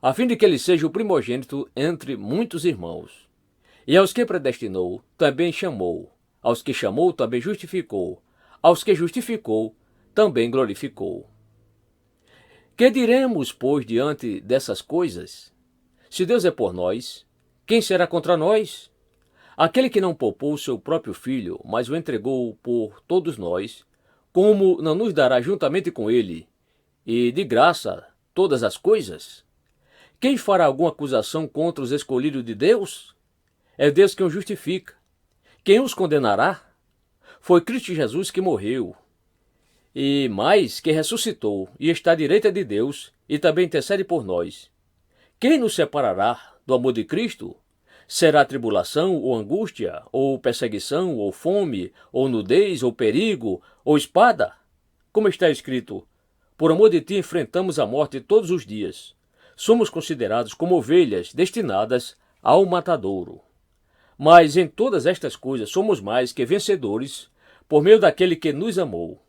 S1: a fim de que ele seja o primogênito entre muitos irmãos. E aos que predestinou, também chamou. Aos que chamou, também justificou. Aos que justificou, também glorificou. Que diremos, pois, diante dessas coisas? Se Deus é por nós, quem será contra nós? Aquele que não poupou o seu próprio Filho, mas o entregou por todos nós, como não nos dará juntamente com ele, e de graça, todas as coisas? Quem fará alguma acusação contra os escolhidos de Deus? É Deus quem os justifica. Quem os condenará? Foi Cristo Jesus que morreu, e mais que ressuscitou, e está à direita de Deus, e também intercede por nós. Quem nos separará do amor de Cristo? Será tribulação, ou angústia, ou perseguição, ou fome, ou nudez, ou perigo, ou espada? Como está escrito, por amor de ti enfrentamos a morte todos os dias. Somos considerados como ovelhas destinadas ao matadouro. Mas em todas estas coisas somos mais que vencedores por meio daquele que nos amou.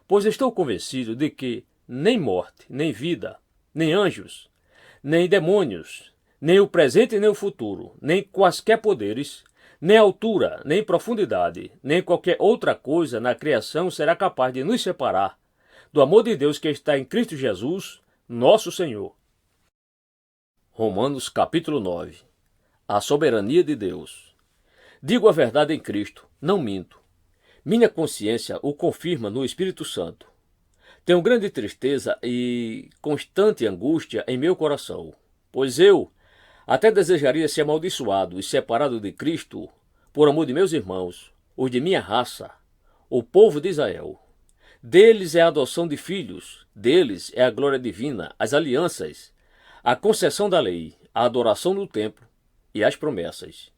S1: Pois estou convencido de que nem morte, nem vida, nem anjos, nem demônios, nem o presente nem o futuro, nem quaisquer poderes, nem altura, nem profundidade, nem qualquer outra coisa na criação será capaz de nos separar do amor de Deus que está em Cristo Jesus, nosso Senhor. Romanos capítulo 9. A soberania de Deus. Digo a verdade em Cristo, não minto. Minha consciência o confirma no Espírito Santo. Tenho grande tristeza e constante angústia em meu coração, pois eu até desejaria ser amaldiçoado e separado de Cristo por amor de meus irmãos, os de minha raça, o povo de Israel. Deles é a adoção de filhos, deles é a glória divina, as alianças, a concessão da lei, a adoração do templo e as promessas.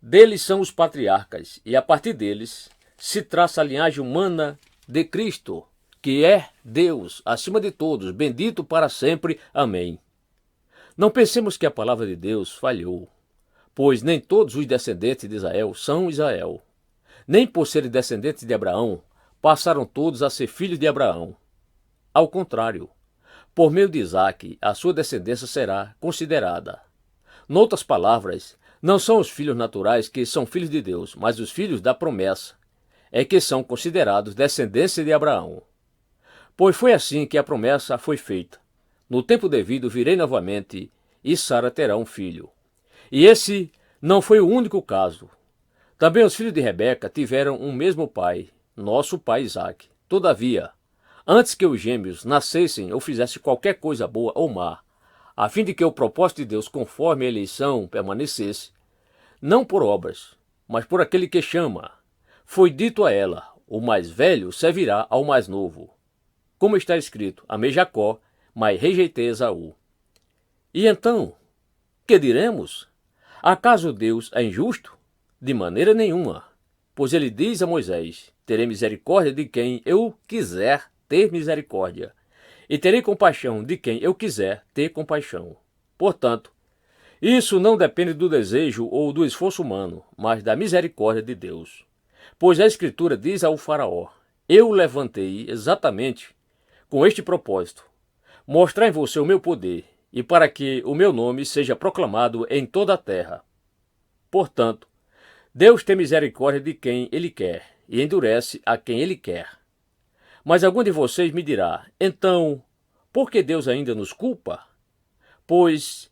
S1: Deles são os patriarcas, e a partir deles se traça a linhagem humana de Cristo, que é Deus, acima de todos, bendito para sempre. Amém. Não pensemos que a palavra de Deus falhou, pois nem todos os descendentes de Israel são Israel. Nem por serem descendentes de Abraão, passaram todos a ser filhos de Abraão. Ao contrário, por meio de Isaque, a sua descendência será considerada. Noutras palavras, não são os filhos naturais que são filhos de Deus, mas os filhos da promessa é que são considerados descendência de Abraão. Pois foi assim que a promessa foi feita. No tempo devido virei novamente, e Sara terá um filho. E esse não foi o único caso. Também os filhos de Rebeca tiveram um mesmo pai, nosso pai Isaque. Todavia, antes que os gêmeos nascessem ou fizessem qualquer coisa boa ou má, a fim de que o propósito de Deus conforme a eleição permanecesse, não por obras, mas por aquele que chama, foi dito a ela, o mais velho servirá ao mais novo. Como está escrito, amei Jacó, mas rejeitei Esaú. E então, que diremos? Acaso Deus é injusto? De maneira nenhuma, pois ele diz a Moisés, terei misericórdia de quem eu quiser ter misericórdia, e terei compaixão de quem eu quiser ter compaixão. Portanto, isso não depende do desejo ou do esforço humano, mas da misericórdia de Deus. Pois a Escritura diz ao faraó, eu o levantei exatamente com este propósito, mostrar em você o meu poder, e para que o meu nome seja proclamado em toda a terra. Portanto, Deus tem misericórdia de quem Ele quer, e endurece a quem Ele quer. Mas algum de vocês me dirá, então, por que Deus ainda nos culpa? Pois,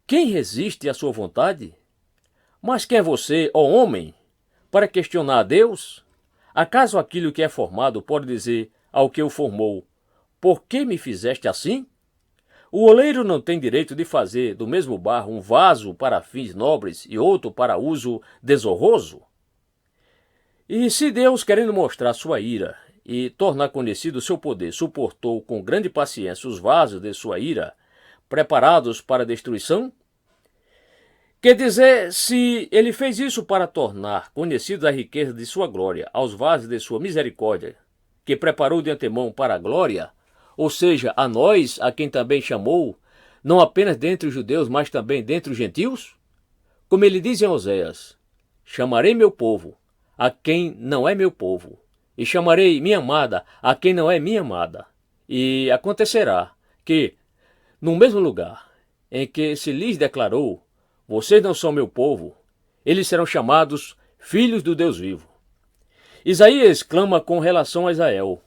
S1: quem resiste à sua vontade? Mas quem é você, ó homem, para questionar a Deus? Acaso aquilo que é formado pode dizer ao que o formou, por que me fizeste assim? O oleiro não tem direito de fazer do mesmo barro um vaso para fins nobres e outro para uso desonroso? E se Deus, querendo mostrar sua ira e tornar conhecido o seu poder, suportou com grande paciência os vasos de sua ira, preparados para a destruição? Quer dizer, se ele fez isso para tornar conhecidas a riqueza de sua glória aos vasos de sua misericórdia, que preparou de antemão para a glória, ou seja, a nós, a quem também chamou, não apenas dentre os judeus, mas também dentre os gentios? Como ele diz em Oséias, chamarei meu povo, a quem não é meu povo, e chamarei minha amada, a quem não é minha amada. E acontecerá que, no mesmo lugar em que se lhes declarou, vocês não são meu povo, eles serão chamados filhos do Deus vivo. Isaías clama com relação a Israel.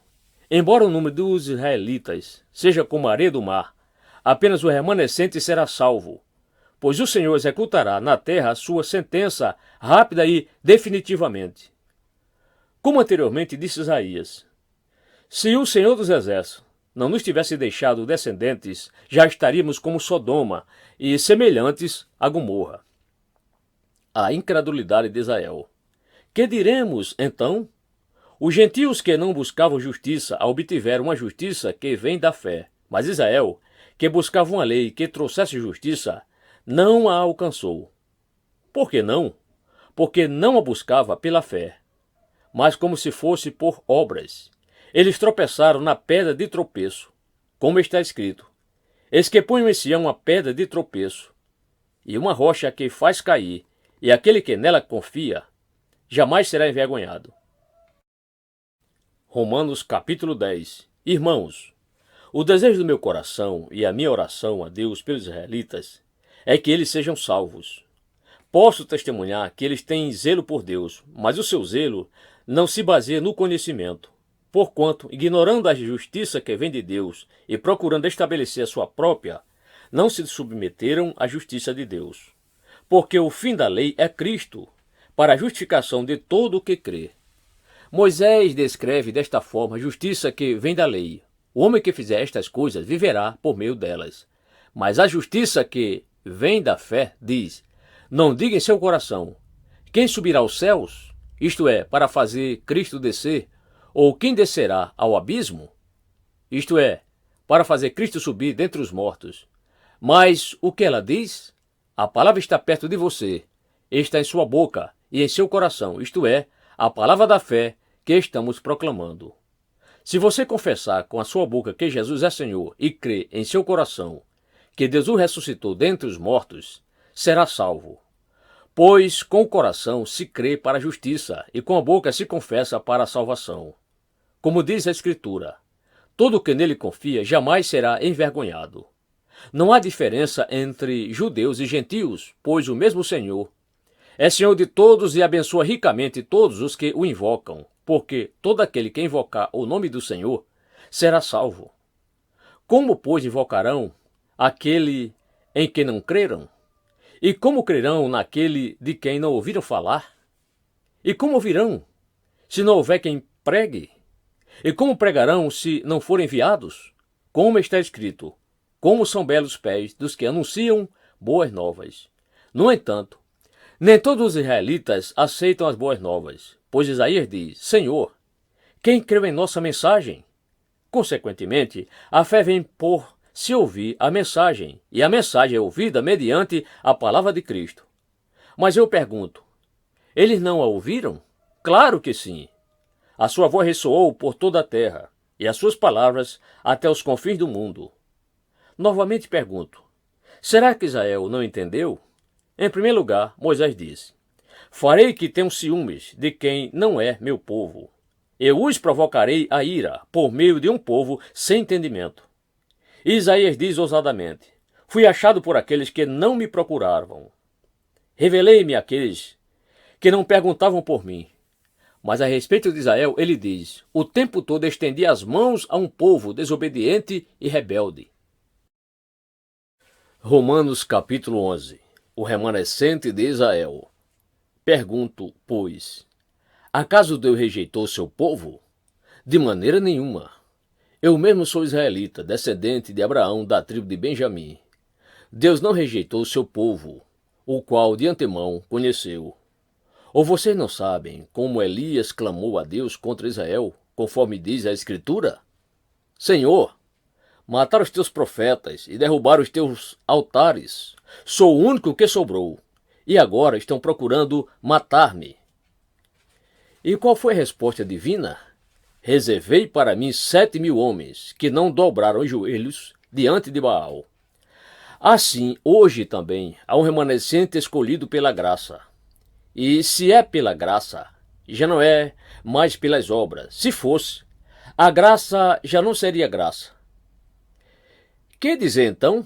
S1: Embora o número dos israelitas seja como a areia do mar, apenas o remanescente será salvo, pois o Senhor executará na terra a sua sentença rápida e definitivamente. Como anteriormente disse Isaías, se o Senhor dos Exércitos não nos tivesse deixado descendentes, já estaríamos como Sodoma e semelhantes a Gomorra. A incredulidade de Israel. Que diremos, então? Os gentios que não buscavam justiça a obtiveram uma justiça que vem da fé. Mas Israel, que buscava uma lei que trouxesse justiça, não a alcançou. Por que não? Porque não a buscava pela fé, mas como se fosse por obras. Eles tropeçaram na pedra de tropeço, como está escrito. Eis que ponho em Sião uma pedra de tropeço, e uma rocha que faz cair, e aquele que nela confia, jamais será envergonhado. Romanos capítulo 10. Irmãos, o desejo do meu coração e a minha oração a Deus pelos israelitas é que eles sejam salvos. Posso testemunhar que eles têm zelo por Deus, mas o seu zelo não se baseia no conhecimento, porquanto, ignorando a justiça que vem de Deus e procurando estabelecer a sua própria, não se submeteram à justiça de Deus. Porque o fim da lei é Cristo, para a justificação de todo o que crê. Moisés descreve desta forma a justiça que vem da lei. O homem que fizer estas coisas viverá por meio delas. Mas a justiça que vem da fé diz: não diga em seu coração: quem subirá aos céus? Isto é, para fazer Cristo descer? Ou quem descerá ao abismo? Isto é, para fazer Cristo subir dentre os mortos. Mas o que ela diz? A palavra está perto de você, está em sua boca e em seu coração, isto é, a palavra da fé que estamos proclamando. Se você confessar com a sua boca que Jesus é Senhor e crer em seu coração que Deus o ressuscitou dentre os mortos, será salvo. Pois com o coração se crê para a justiça e com a boca se confessa para a salvação. Como diz a Escritura, todo que nele confia jamais será envergonhado. Não há diferença entre judeus e gentios, pois o mesmo Senhor é Senhor de todos e abençoa ricamente todos os que o invocam, porque todo aquele que invocar o nome do Senhor será salvo. Como, pois, invocarão aquele em que não creram? E como crerão naquele de quem não ouviram falar? E como ouvirão, se não houver quem pregue? E como pregarão se não forem enviados? Como está escrito: como são belos os pés dos que anunciam boas novas. No entanto, nem todos os israelitas aceitam as boas novas, pois Isaías diz: Senhor, quem creu em nossa mensagem? Consequentemente, a fé vem por se ouvir a mensagem, e a mensagem é ouvida mediante a palavra de Cristo. Mas eu pergunto, eles não a ouviram? Claro que sim. A sua voz ressoou por toda a terra, e as suas palavras até os confins do mundo. Novamente pergunto, será que Israel não entendeu? Em primeiro lugar, Moisés disse: farei que tenham ciúmes de quem não é meu povo. Eu os provocarei a ira por meio de um povo sem entendimento. Isaías diz ousadamente: fui achado por aqueles que não me procuravam. Revelei-me àqueles que não perguntavam por mim. Mas a respeito de Israel, ele diz: o tempo todo estendi as mãos a um povo desobediente e rebelde. Romanos capítulo 11. O remanescente de Israel. Pergunto, pois, acaso Deus rejeitou seu povo? De maneira nenhuma. Eu mesmo sou israelita, descendente de Abraão, da tribo de Benjamim. Deus não rejeitou seu povo, o qual de antemão conheceu. Ou vocês não sabem como Elias clamou a Deus contra Israel, conforme diz a Escritura? Senhor, mataram os teus profetas e derrubaram os teus altares. Sou o único que sobrou, e agora estão procurando matar-me. E qual foi a resposta divina? Reservei para mim 7.000 homens que não dobraram os joelhos diante de Baal. Assim, hoje também há um remanescente escolhido pela graça. E se é pela graça, já não é mais pelas obras. Se fosse, a graça já não seria graça. Que dizer então?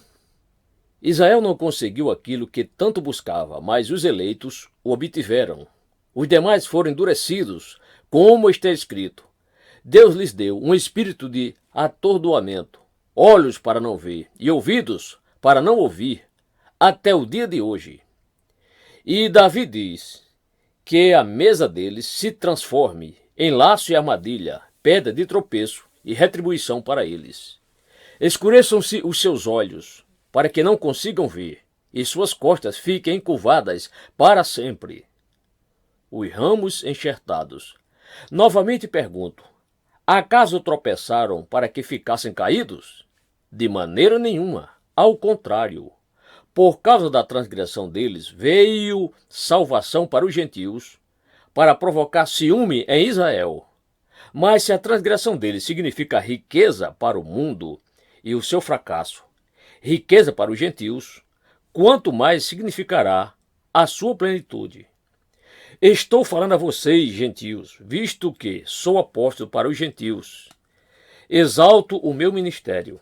S1: Israel não conseguiu aquilo que tanto buscava, mas os eleitos o obtiveram. Os demais foram endurecidos, como está escrito. Deus lhes deu um espírito de atordoamento, olhos para não ver e ouvidos para não ouvir, até o dia de hoje. E Davi diz que a mesa deles se transforme em laço e armadilha, pedra de tropeço e retribuição para eles. Escureçam-se os seus olhos, para que não consigam ver, e suas costas fiquem encurvadas para sempre. Os ramos enxertados. Novamente pergunto, acaso tropeçaram para que ficassem caídos? De maneira nenhuma, ao contrário. Por causa da transgressão deles, veio salvação para os gentios, para provocar ciúme em Israel. Mas se a transgressão deles significa riqueza para o mundo e o seu fracasso, riqueza para os gentios, quanto mais significará a sua plenitude. Estou falando a vocês, gentios, visto que sou apóstolo para os gentios. Exalto o meu ministério,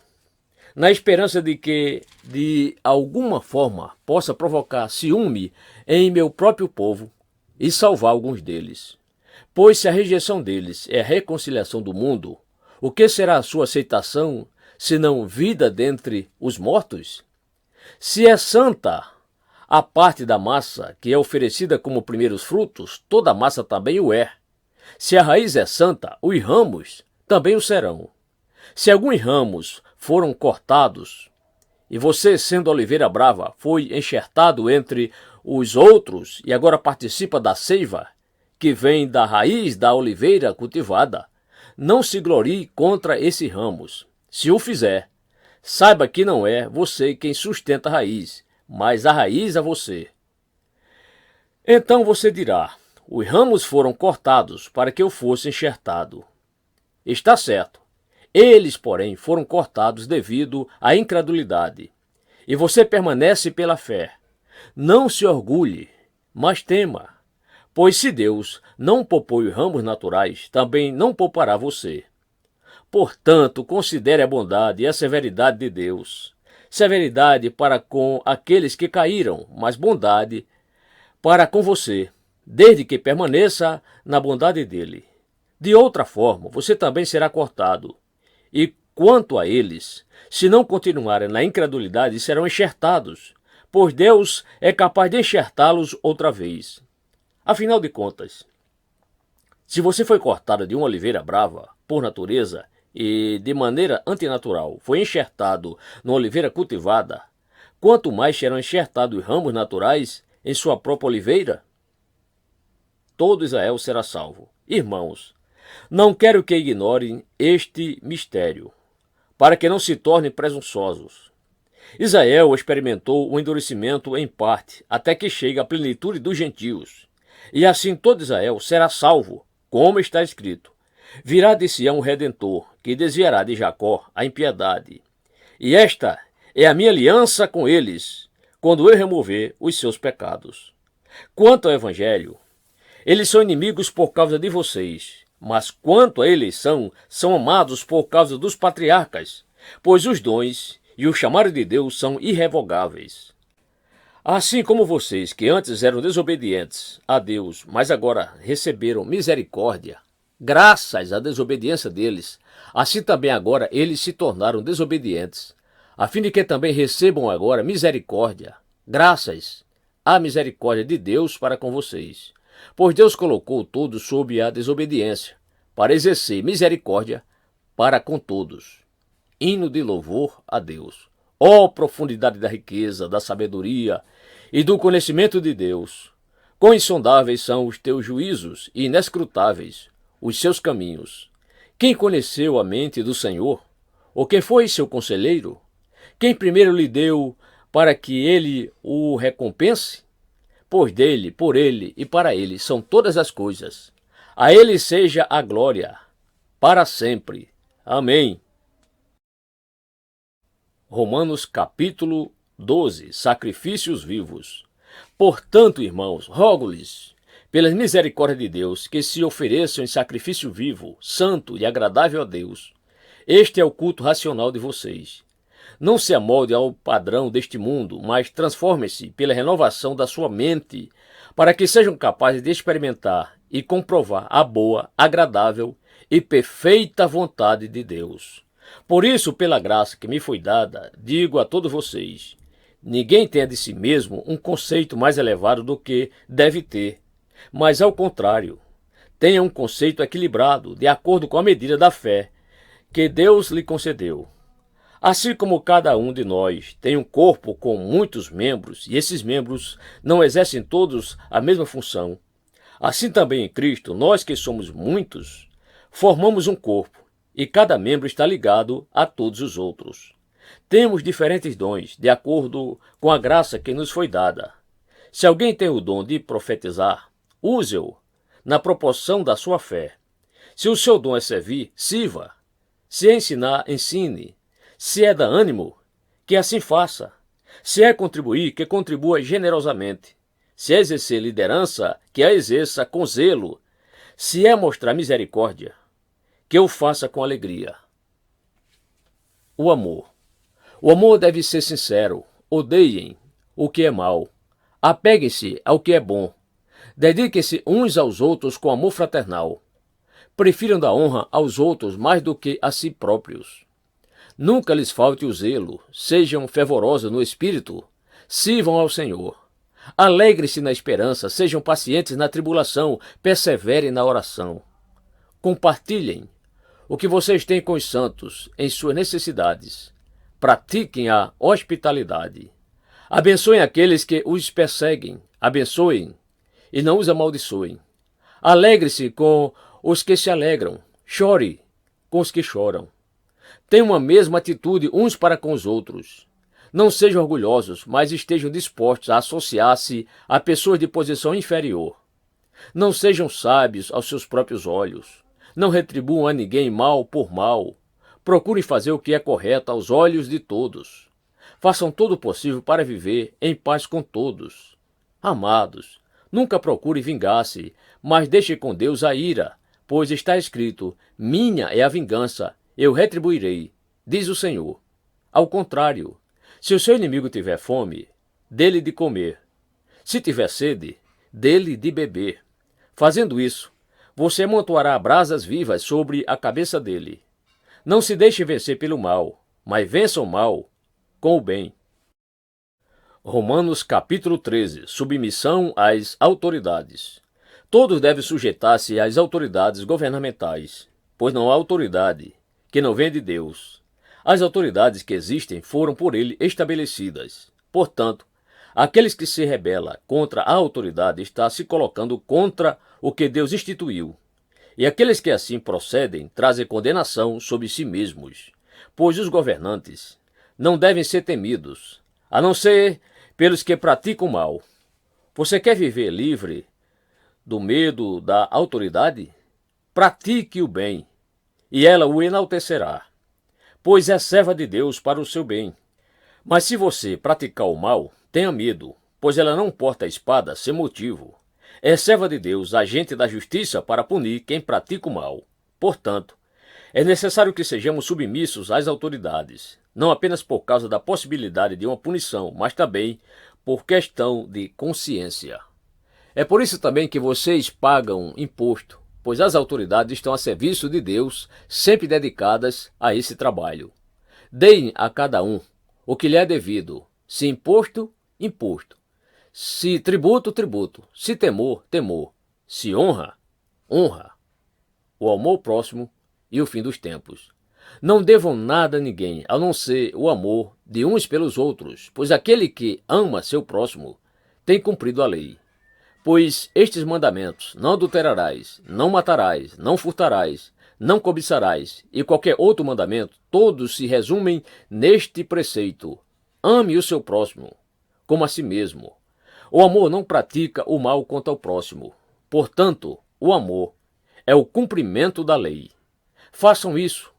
S1: na esperança de que, de alguma forma, possa provocar ciúme em meu próprio povo e salvar alguns deles. Pois se a rejeição deles é a reconciliação do mundo, o que será a sua aceitação, senão vida dentre os mortos? Se é santa a parte da massa que é oferecida como primeiros frutos, toda a massa também o é. Se a raiz é santa, os ramos também o serão. Se alguns ramos foram cortados, e você, sendo oliveira brava, foi enxertado entre os outros e agora participa da seiva, que vem da raiz da oliveira cultivada, não se glorie contra esses ramos. Se o fizer, saiba que não é você quem sustenta a raiz, mas a raiz a você. Então você dirá: os ramos foram cortados para que eu fosse enxertado. Está certo. Eles, porém, foram cortados devido à incredulidade. E você permanece pela fé. Não se orgulhe, mas tema. Pois se Deus não poupou os ramos naturais, também não poupará você. Portanto, considere a bondade e a severidade de Deus. Severidade para com aqueles que caíram, mas bondade para com você, desde que permaneça na bondade dele. De outra forma, você também será cortado. E quanto a eles, se não continuarem na incredulidade, serão enxertados, pois Deus é capaz de enxertá-los outra vez. Afinal de contas, se você foi cortado de uma oliveira brava, por natureza, e de maneira antinatural foi enxertado numa oliveira cultivada, quanto mais serão enxertados os ramos naturais em sua própria oliveira? Todo Israel será salvo. Irmãos, não quero que ignorem este mistério, para que não se tornem presunçosos. Israel experimentou o endurecimento em parte, até que chegue à plenitude dos gentios. E assim todo Israel será salvo, como está escrito: virá de Sião o Redentor, que desviará de Jacó a impiedade. E esta é a minha aliança com eles, quando eu remover os seus pecados. Quanto ao Evangelho, eles são inimigos por causa de vocês, mas quanto à eleição, são amados por causa dos patriarcas, pois os dons e o chamado de Deus são irrevogáveis. Assim como vocês, que antes eram desobedientes a Deus, mas agora receberam misericórdia, graças à desobediência deles, assim também agora eles se tornaram desobedientes, a fim de que também recebam agora misericórdia, graças à misericórdia de Deus para com vocês. Pois Deus colocou todos sob a desobediência, para exercer misericórdia para com todos. Hino de louvor a Deus. Ó profundidade da riqueza, da sabedoria e do conhecimento de Deus! Quão insondáveis são os teus juízos e inescrutáveis os seus caminhos! Quem conheceu a mente do Senhor? Ou quem foi seu conselheiro? Quem primeiro lhe deu para que ele o recompense? Pois dele, por ele e para ele são todas as coisas. A ele seja a glória, para sempre. Amém. Romanos capítulo 12. Sacrifícios vivos. Portanto, irmãos, rogo-lhes, pelas misericórdias de Deus, que se ofereçam em sacrifício vivo, santo e agradável a Deus. Este é o culto racional de vocês. Não se amolde ao padrão deste mundo, mas transforme-se pela renovação da sua mente, para que sejam capazes de experimentar e comprovar a boa, agradável e perfeita vontade de Deus. Por isso, pela graça que me foi dada, digo a todos vocês: ninguém tenha de si mesmo um conceito mais elevado do que deve ter, mas ao contrário, tenha um conceito equilibrado, de acordo com a medida da fé que Deus lhe concedeu. Assim como cada um de nós tem um corpo com muitos membros, e esses membros não exercem todos a mesma função, assim também em Cristo, nós que somos muitos, formamos um corpo, e cada membro está ligado a todos os outros. Temos diferentes dons, de acordo com a graça que nos foi dada. Se alguém tem o dom de profetizar, use-o na proporção da sua fé. Se o seu dom é servir, sirva. Se é ensinar, ensine. Se é dar ânimo, que assim faça. Se é contribuir, que contribua generosamente. Se é exercer liderança, que a exerça com zelo. Se é mostrar misericórdia, que o faça com alegria. O amor. O amor deve ser sincero. Odeiem o que é mal. Apeguem-se ao que é bom. Dediquem-se uns aos outros com amor fraternal. Prefiram dar honra aos outros mais do que a si próprios. Nunca lhes falte o zelo, sejam fervorosos no espírito, sirvam ao Senhor. Alegrem-se na esperança, sejam pacientes na tribulação, perseverem na oração. Compartilhem o que vocês têm com os santos em suas necessidades. Pratiquem a hospitalidade. Abençoem aqueles que os perseguem. Abençoem e não os amaldiçoem. Alegre-se com os que se alegram. Chore com os que choram. Tenham a mesma atitude uns para com os outros. Não sejam orgulhosos, mas estejam dispostos a associar-se a pessoas de posição inferior. Não sejam sábios aos seus próprios olhos. Não retribuam a ninguém mal por mal. Procurem fazer o que é correto aos olhos de todos. Façam todo o possível para viver em paz com todos. Amados, nunca procure vingar-se, mas deixe com Deus a ira, pois está escrito: minha é a vingança, eu retribuirei, diz o Senhor. Ao contrário, se o seu inimigo tiver fome, dê-lhe de comer. Se tiver sede, dê-lhe de beber. Fazendo isso, você amontoará brasas vivas sobre a cabeça dele. Não se deixe vencer pelo mal, mas vença o mal com o bem. Romanos capítulo 13. Submissão às autoridades. Todos devem sujeitar-se às autoridades governamentais, pois não há autoridade que não venha de Deus. As autoridades que existem foram por ele estabelecidas. Portanto, aqueles que se rebelam contra a autoridade estão se colocando contra o que Deus instituiu. E aqueles que assim procedem trazem condenação sobre si mesmos, pois os governantes não devem ser temidos, a não ser pelos que praticam o mal. Você quer viver livre do medo da autoridade? Pratique o bem, e ela o enaltecerá, pois é serva de Deus para o seu bem. Mas se você praticar o mal, tenha medo, pois ela não porta a espada sem motivo. É serva de Deus, agente da justiça para punir quem pratica o mal. Portanto, é necessário que sejamos submissos às autoridades, não apenas por causa da possibilidade de uma punição, mas também por questão de consciência. É por isso também que vocês pagam imposto, pois as autoridades estão a serviço de Deus, sempre dedicadas a esse trabalho. Deem a cada um o que lhe é devido, se imposto, imposto. Se tributo, tributo. Se temor, temor. Se honra, honra. O amor ao próximo e o fim dos tempos. Não devam nada a ninguém, a não ser o amor de uns pelos outros, pois aquele que ama seu próximo tem cumprido a lei. Pois estes mandamentos: não adulterarás, não matarás, não furtarás, não cobiçarás, e qualquer outro mandamento, todos se resumem neste preceito: ame o seu próximo como a si mesmo. O amor não pratica o mal contra o próximo. Portanto, o amor é o cumprimento da lei. Façam isso,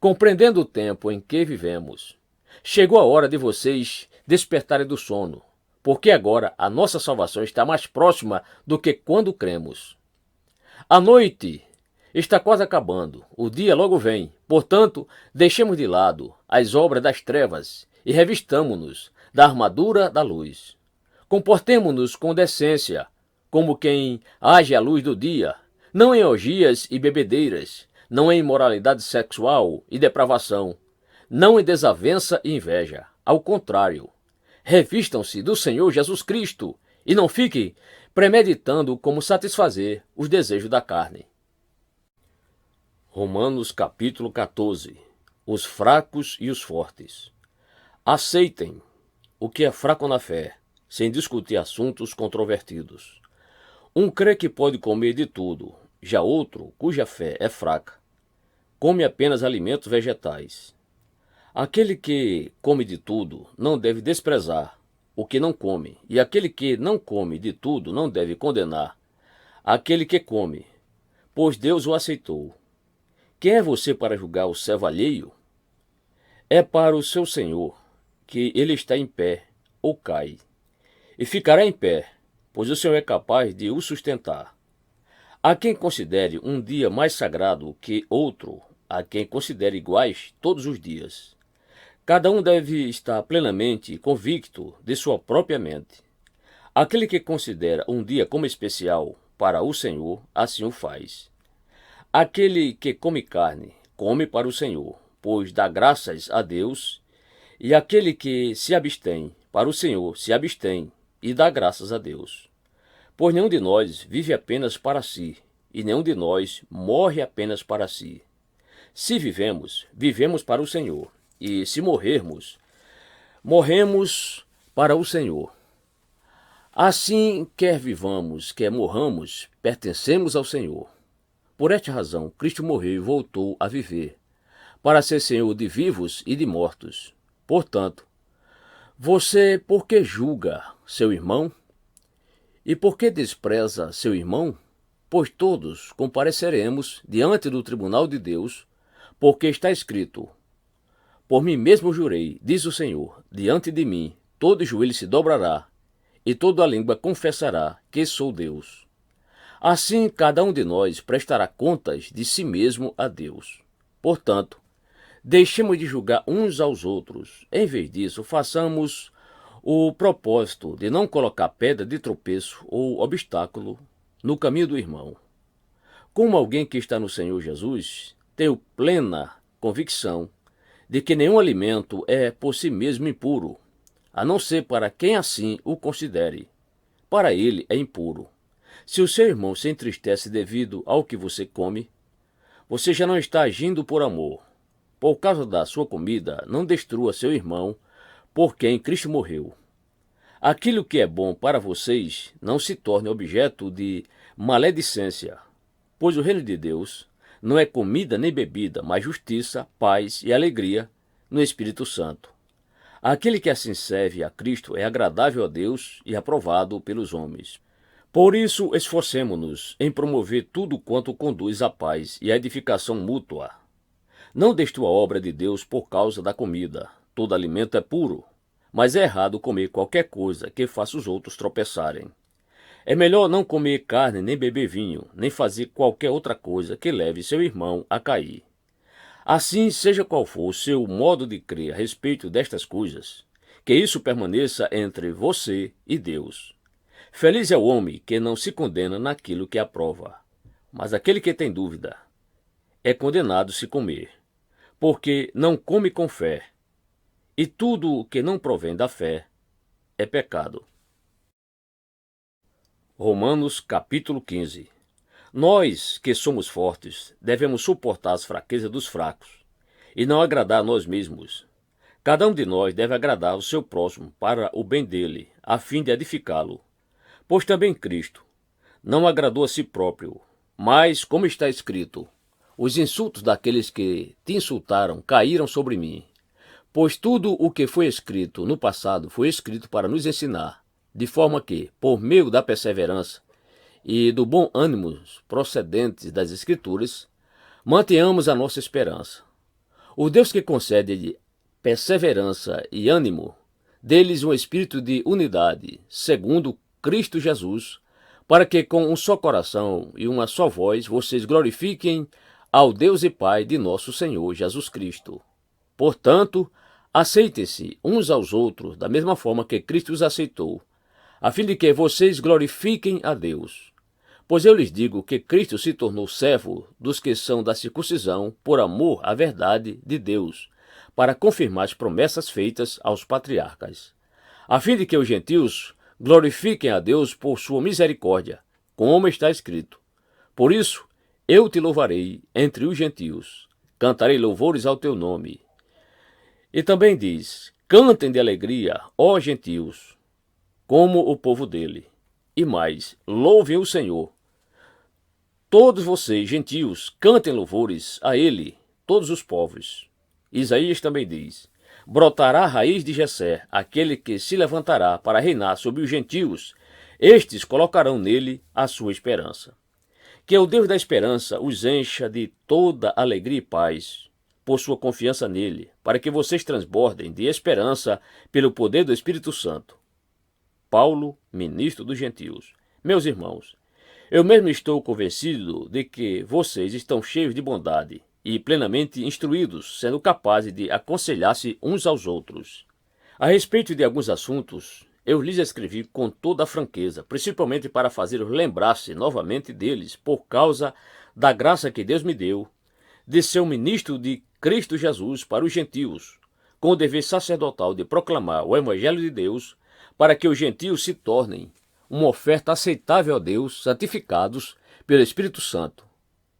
S1: compreendendo o tempo em que vivemos. Chegou a hora de vocês despertarem do sono, porque agora a nossa salvação está mais próxima do que quando cremos. A noite está quase acabando, o dia logo vem. Portanto, deixemos de lado as obras das trevas e revistamo-nos da armadura da luz. Comportemo-nos com decência, como quem age à luz do dia, não em orgias e bebedeiras, não em imoralidade sexual e depravação, não em desavença e inveja. Ao contrário, revistam-se do Senhor Jesus Cristo e não fiquem premeditando como satisfazer os desejos da carne. Romanos capítulo 14. Os fracos e os fortes. Aceitem o que é fraco na fé, sem discutir assuntos controvertidos. Um crê que pode comer de tudo, já outro, cuja fé é fraca, come apenas alimentos vegetais. Aquele que come de tudo não deve desprezar o que não come, e aquele que não come de tudo não deve condenar aquele que come, pois Deus o aceitou. Quem é você para julgar o servo alheio? É para o seu Senhor que ele está em pé ou cai, e ficará em pé, pois o Senhor é capaz de o sustentar. Há quem considere um dia mais sagrado que outro, há quem considere iguais todos os dias. Cada um deve estar plenamente convicto de sua própria mente. Aquele que considera um dia como especial para o Senhor, assim o faz. Aquele que come carne, come para o Senhor, pois dá graças a Deus, e aquele que se abstém para o Senhor se abstém e dá graças a Deus. Pois nenhum de nós vive apenas para si, e nenhum de nós morre apenas para si. Se vivemos, vivemos para o Senhor, e se morrermos, morremos para o Senhor. Assim, quer vivamos, quer morramos, pertencemos ao Senhor. Por esta razão, Cristo morreu e voltou a viver, para ser Senhor de vivos e de mortos. Portanto, você por que julga seu irmão? E por que despreza seu irmão? Pois todos compareceremos diante do tribunal de Deus, porque está escrito: por mim mesmo jurei, diz o Senhor, diante de mim todo joelho se dobrará, e toda língua confessará que sou Deus. Assim, cada um de nós prestará contas de si mesmo a Deus. Portanto, deixemos de julgar uns aos outros. Em vez disso, façamos o propósito de não colocar pedra de tropeço ou obstáculo no caminho do irmão. Como alguém que está no Senhor Jesus, tenho plena convicção de que nenhum alimento é por si mesmo impuro, a não ser para quem assim o considere. Para ele é impuro. Se o seu irmão se entristece devido ao que você come, você já não está agindo por amor. Por causa da sua comida, não destrua seu irmão, por quem Cristo morreu. Aquilo que é bom para vocês não se torne objeto de maledicência, pois o reino de Deus não é comida nem bebida, mas justiça, paz e alegria no Espírito Santo. Aquele que assim serve a Cristo é agradável a Deus e aprovado pelos homens. Por isso, esforcemo-nos em promover tudo quanto conduz à paz e à edificação mútua. Não destrua a obra de Deus por causa da comida. Todo alimento é puro, mas é errado comer qualquer coisa que faça os outros tropeçarem. É melhor não comer carne, nem beber vinho, nem fazer qualquer outra coisa que leve seu irmão a cair. Assim, seja qual for o seu modo de crer a respeito destas coisas, que isso permaneça entre você e Deus. Feliz é o homem que não se condena naquilo que aprova, mas aquele que tem dúvida é condenado se comer, porque não come com fé, e tudo o que não provém da fé é pecado. Romanos capítulo 15. Nós, que somos fortes, devemos suportar as fraquezas dos fracos, e não agradar a nós mesmos. Cada um de nós deve agradar o seu próximo para o bem dele, a fim de edificá-lo. Pois também Cristo não agradou a si próprio, mas, como está escrito, os insultos daqueles que te insultaram caíram sobre mim. Pois tudo o que foi escrito no passado foi escrito para nos ensinar, de forma que, por meio da perseverança e do bom ânimo procedentes das Escrituras, mantenhamos a nossa esperança. O Deus que concede perseverança e ânimo, dê-lhes um espírito de unidade, segundo Cristo Jesus, para que com um só coração e uma só voz vocês glorifiquem ao Deus e Pai de nosso Senhor Jesus Cristo. Portanto, aceitem-se uns aos outros da mesma forma que Cristo os aceitou, a fim de que vocês glorifiquem a Deus. Pois eu lhes digo que Cristo se tornou servo dos que são da circuncisão por amor à verdade de Deus, para confirmar as promessas feitas aos patriarcas, a fim de que os gentios glorifiquem a Deus por sua misericórdia, como está escrito: por isso eu te louvarei entre os gentios, cantarei louvores ao teu nome. E também diz: cantem de alegria, ó gentios, como o povo dele. E mais, louvem o Senhor. Todos vocês, gentios, cantem louvores a ele, todos os povos. Isaías também diz: brotará a raiz de Jessé, aquele que se levantará para reinar sobre os gentios. Estes colocarão nele a sua esperança. Que o Deus da esperança os encha de toda alegria e paz, por sua confiança nele, para que vocês transbordem de esperança pelo poder do Espírito Santo. Paulo, ministro dos gentios. Meus irmãos, eu mesmo estou convencido de que vocês estão cheios de bondade e plenamente instruídos, sendo capazes de aconselhar-se uns aos outros. A respeito de alguns assuntos, eu lhes escrevi com toda a franqueza, principalmente para fazer-os lembrar-se novamente deles, por causa da graça que Deus me deu, de ser um ministro de Cristo Jesus para os gentios, com o dever sacerdotal de proclamar o Evangelho de Deus, para que os gentios se tornem uma oferta aceitável a Deus, santificados pelo Espírito Santo.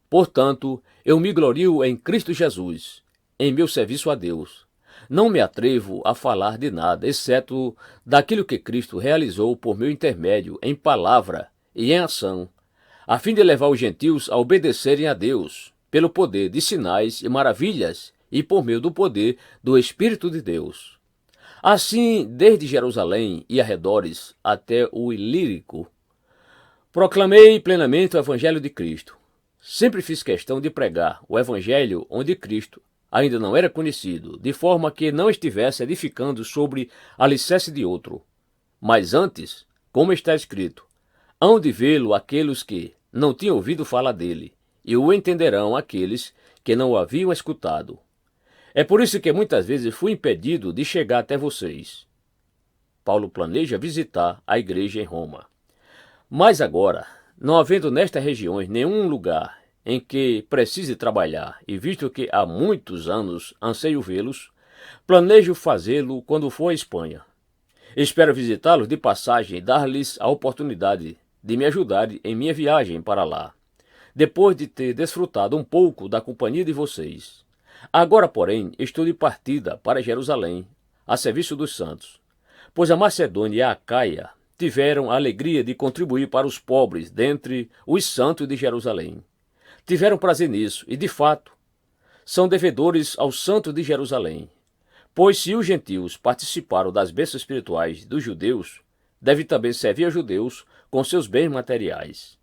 S1: Portanto, eu me glorio em Cristo Jesus, em meu serviço a Deus. Não me atrevo a falar de nada, exceto daquilo que Cristo realizou por meu intermédio em palavra e em ação, a fim de levar os gentios a obedecerem a Deus, pelo poder de sinais e maravilhas e por meio do poder do Espírito de Deus. Assim, desde Jerusalém e arredores até o Ilírico, proclamei plenamente o Evangelho de Cristo. Sempre fiz questão de pregar o Evangelho onde Cristo ainda não era conhecido, de forma que não estivesse edificando sobre alicerce de outro. Mas antes, como está escrito, hão de vê-lo aqueles que não tinham ouvido falar dele, e o entenderão aqueles que não o haviam escutado. É por isso que muitas vezes fui impedido de chegar até vocês. Paulo planeja visitar a igreja em Roma. Mas agora, não havendo nestas regiões nenhum lugar em que precise trabalhar, e visto que há muitos anos anseio vê-los, planejo fazê-lo quando for à Espanha. Espero visitá-los de passagem e dar-lhes a oportunidade de me ajudarem em minha viagem para lá, depois de ter desfrutado um pouco da companhia de vocês. Agora, porém, estou de partida para Jerusalém, a serviço dos santos, pois a Macedônia e a Acaia tiveram a alegria de contribuir para os pobres dentre os santos de Jerusalém. Tiveram prazer nisso e, de fato, são devedores aos santos de Jerusalém. Pois se os gentios participaram das bênçãos espirituais dos judeus, devem também servir aos judeus com seus bens materiais.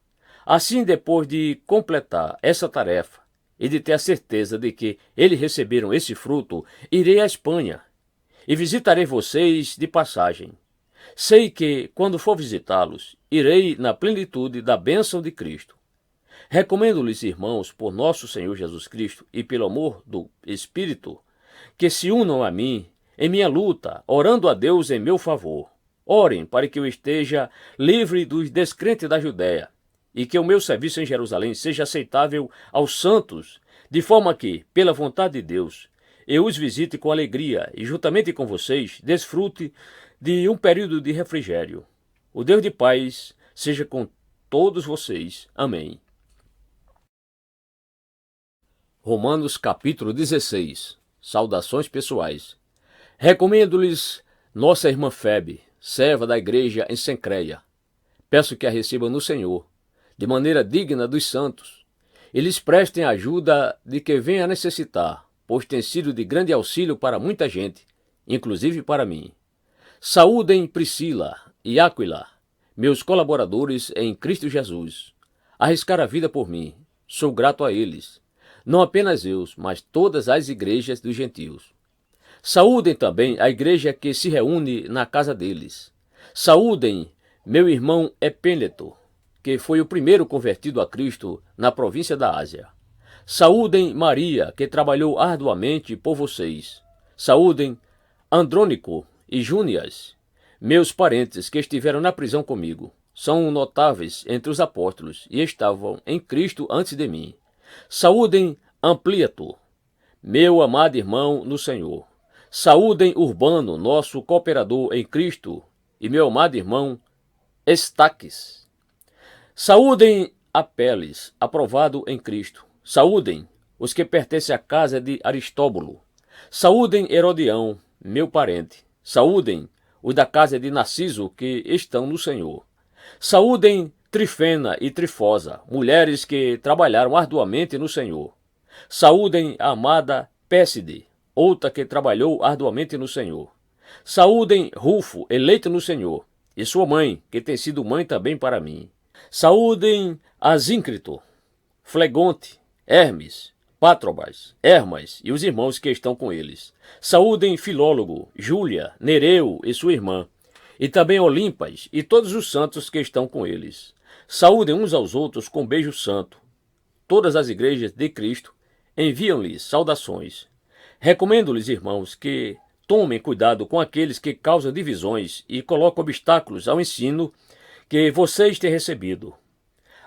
S1: Assim, depois de completar essa tarefa e de ter a certeza de que eles receberam esse fruto, irei à Espanha e visitarei vocês de passagem. Sei que, quando for visitá-los, irei na plenitude da bênção de Cristo. Recomendo-lhes, irmãos, por nosso Senhor Jesus Cristo e pelo amor do Espírito, que se unam a mim em minha luta, orando a Deus em meu favor. Orem para que eu esteja livre dos descrentes da Judéia e que o meu serviço em Jerusalém seja aceitável aos santos, de forma que, pela vontade de Deus, eu os visite com alegria e, juntamente com vocês, desfrute de um período de refrigério. O Deus de paz seja com todos vocês. Amém. Romanos capítulo 16. Saudações pessoais. Recomendo-lhes nossa irmã Febe, serva da igreja em Cencreia. Peço que a recebam no Senhor, de maneira digna dos santos, e lhes prestem a ajuda de que venha a necessitar, pois tem sido de grande auxílio para muita gente, inclusive para mim. Saúdem Priscila e Áquila, meus colaboradores em Cristo Jesus. Arriscaram a vida por mim, sou grato a eles. Não apenas eu, mas todas as igrejas dos gentios. Saúdem também a igreja que se reúne na casa deles. Saúdem meu irmão Epêneto, que foi o primeiro convertido a Cristo na província da Ásia. Saúdem Maria, que trabalhou arduamente por vocês. Saúdem Andrônico e Júnias, meus parentes que estiveram na prisão comigo. São notáveis entre os apóstolos e estavam em Cristo antes de mim. Saúdem Ampliato, meu amado irmão no Senhor. Saúdem Urbano, nosso cooperador em Cristo, e meu amado irmão Estaques. Saúdem Apeles, aprovado em Cristo. Saúdem os que pertencem à casa de Aristóbulo. Saúdem Herodião, meu parente. Saúdem os da casa de Narciso, que estão no Senhor. Saúdem Trifena e Trifosa, mulheres que trabalharam arduamente no Senhor. Saúdem a amada Pérside, outra que trabalhou arduamente no Senhor. Saúdem Rufo, eleito no Senhor, e sua mãe, que tem sido mãe também para mim. Saúdem Asíncrito, Flegonte, Hermes, Pátrobas, Hermas e os irmãos que estão com eles. Saúdem Filólogo, Júlia, Nereu e sua irmã, e também Olimpas e todos os santos que estão com eles. Saúdem uns aos outros com beijo santo. Todas as igrejas de Cristo enviam-lhes saudações. Recomendo-lhes, irmãos, que tomem cuidado com aqueles que causam divisões e colocam obstáculos ao ensino que vocês têm recebido.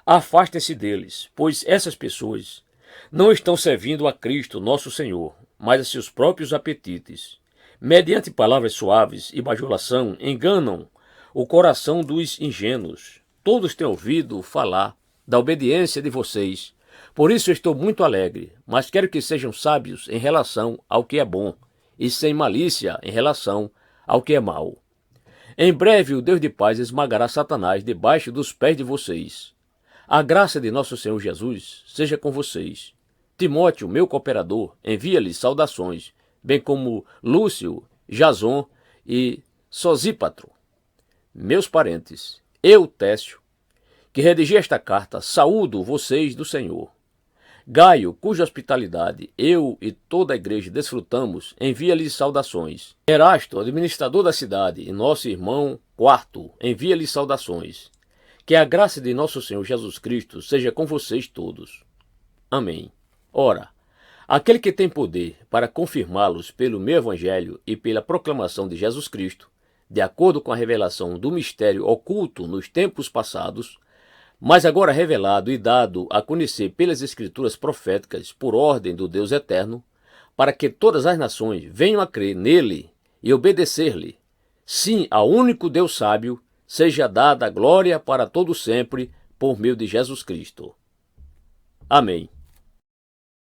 S1: Afastem-se deles, pois essas pessoas não estão servindo a Cristo, nosso Senhor, mas a seus próprios apetites. Mediante palavras suaves e bajulação, enganam o coração dos ingênuos. Todos têm ouvido falar da obediência de vocês. Por isso estou muito alegre, mas quero que sejam sábios em relação ao que é bom, e sem malícia em relação ao que é mau. Em breve o Deus de paz esmagará Satanás debaixo dos pés de vocês. A graça de nosso Senhor Jesus seja com vocês. Timóteo, meu cooperador, envia-lhes saudações, bem como Lúcio, Jason e Sosípatro. Meus parentes, eu, Técio, que redigi esta carta, saúdo vocês do Senhor. Gaio, cuja hospitalidade eu e toda a igreja desfrutamos, envia-lhes saudações. Erasto, administrador da cidade, e nosso irmão Quarto, envia-lhes saudações. Que a graça de nosso Senhor Jesus Cristo seja com vocês todos. Amém. Ora, aquele que tem poder para confirmá-los pelo meu evangelho e pela proclamação de Jesus Cristo, de acordo com a revelação do mistério oculto nos tempos passados, mas agora revelado e dado a conhecer pelas escrituras proféticas por ordem do Deus eterno, para que todas as nações venham a crer nele e obedecer-lhe. Sim, ao único Deus sábio, seja dada a glória para todo sempre por meio de Jesus Cristo. Amém.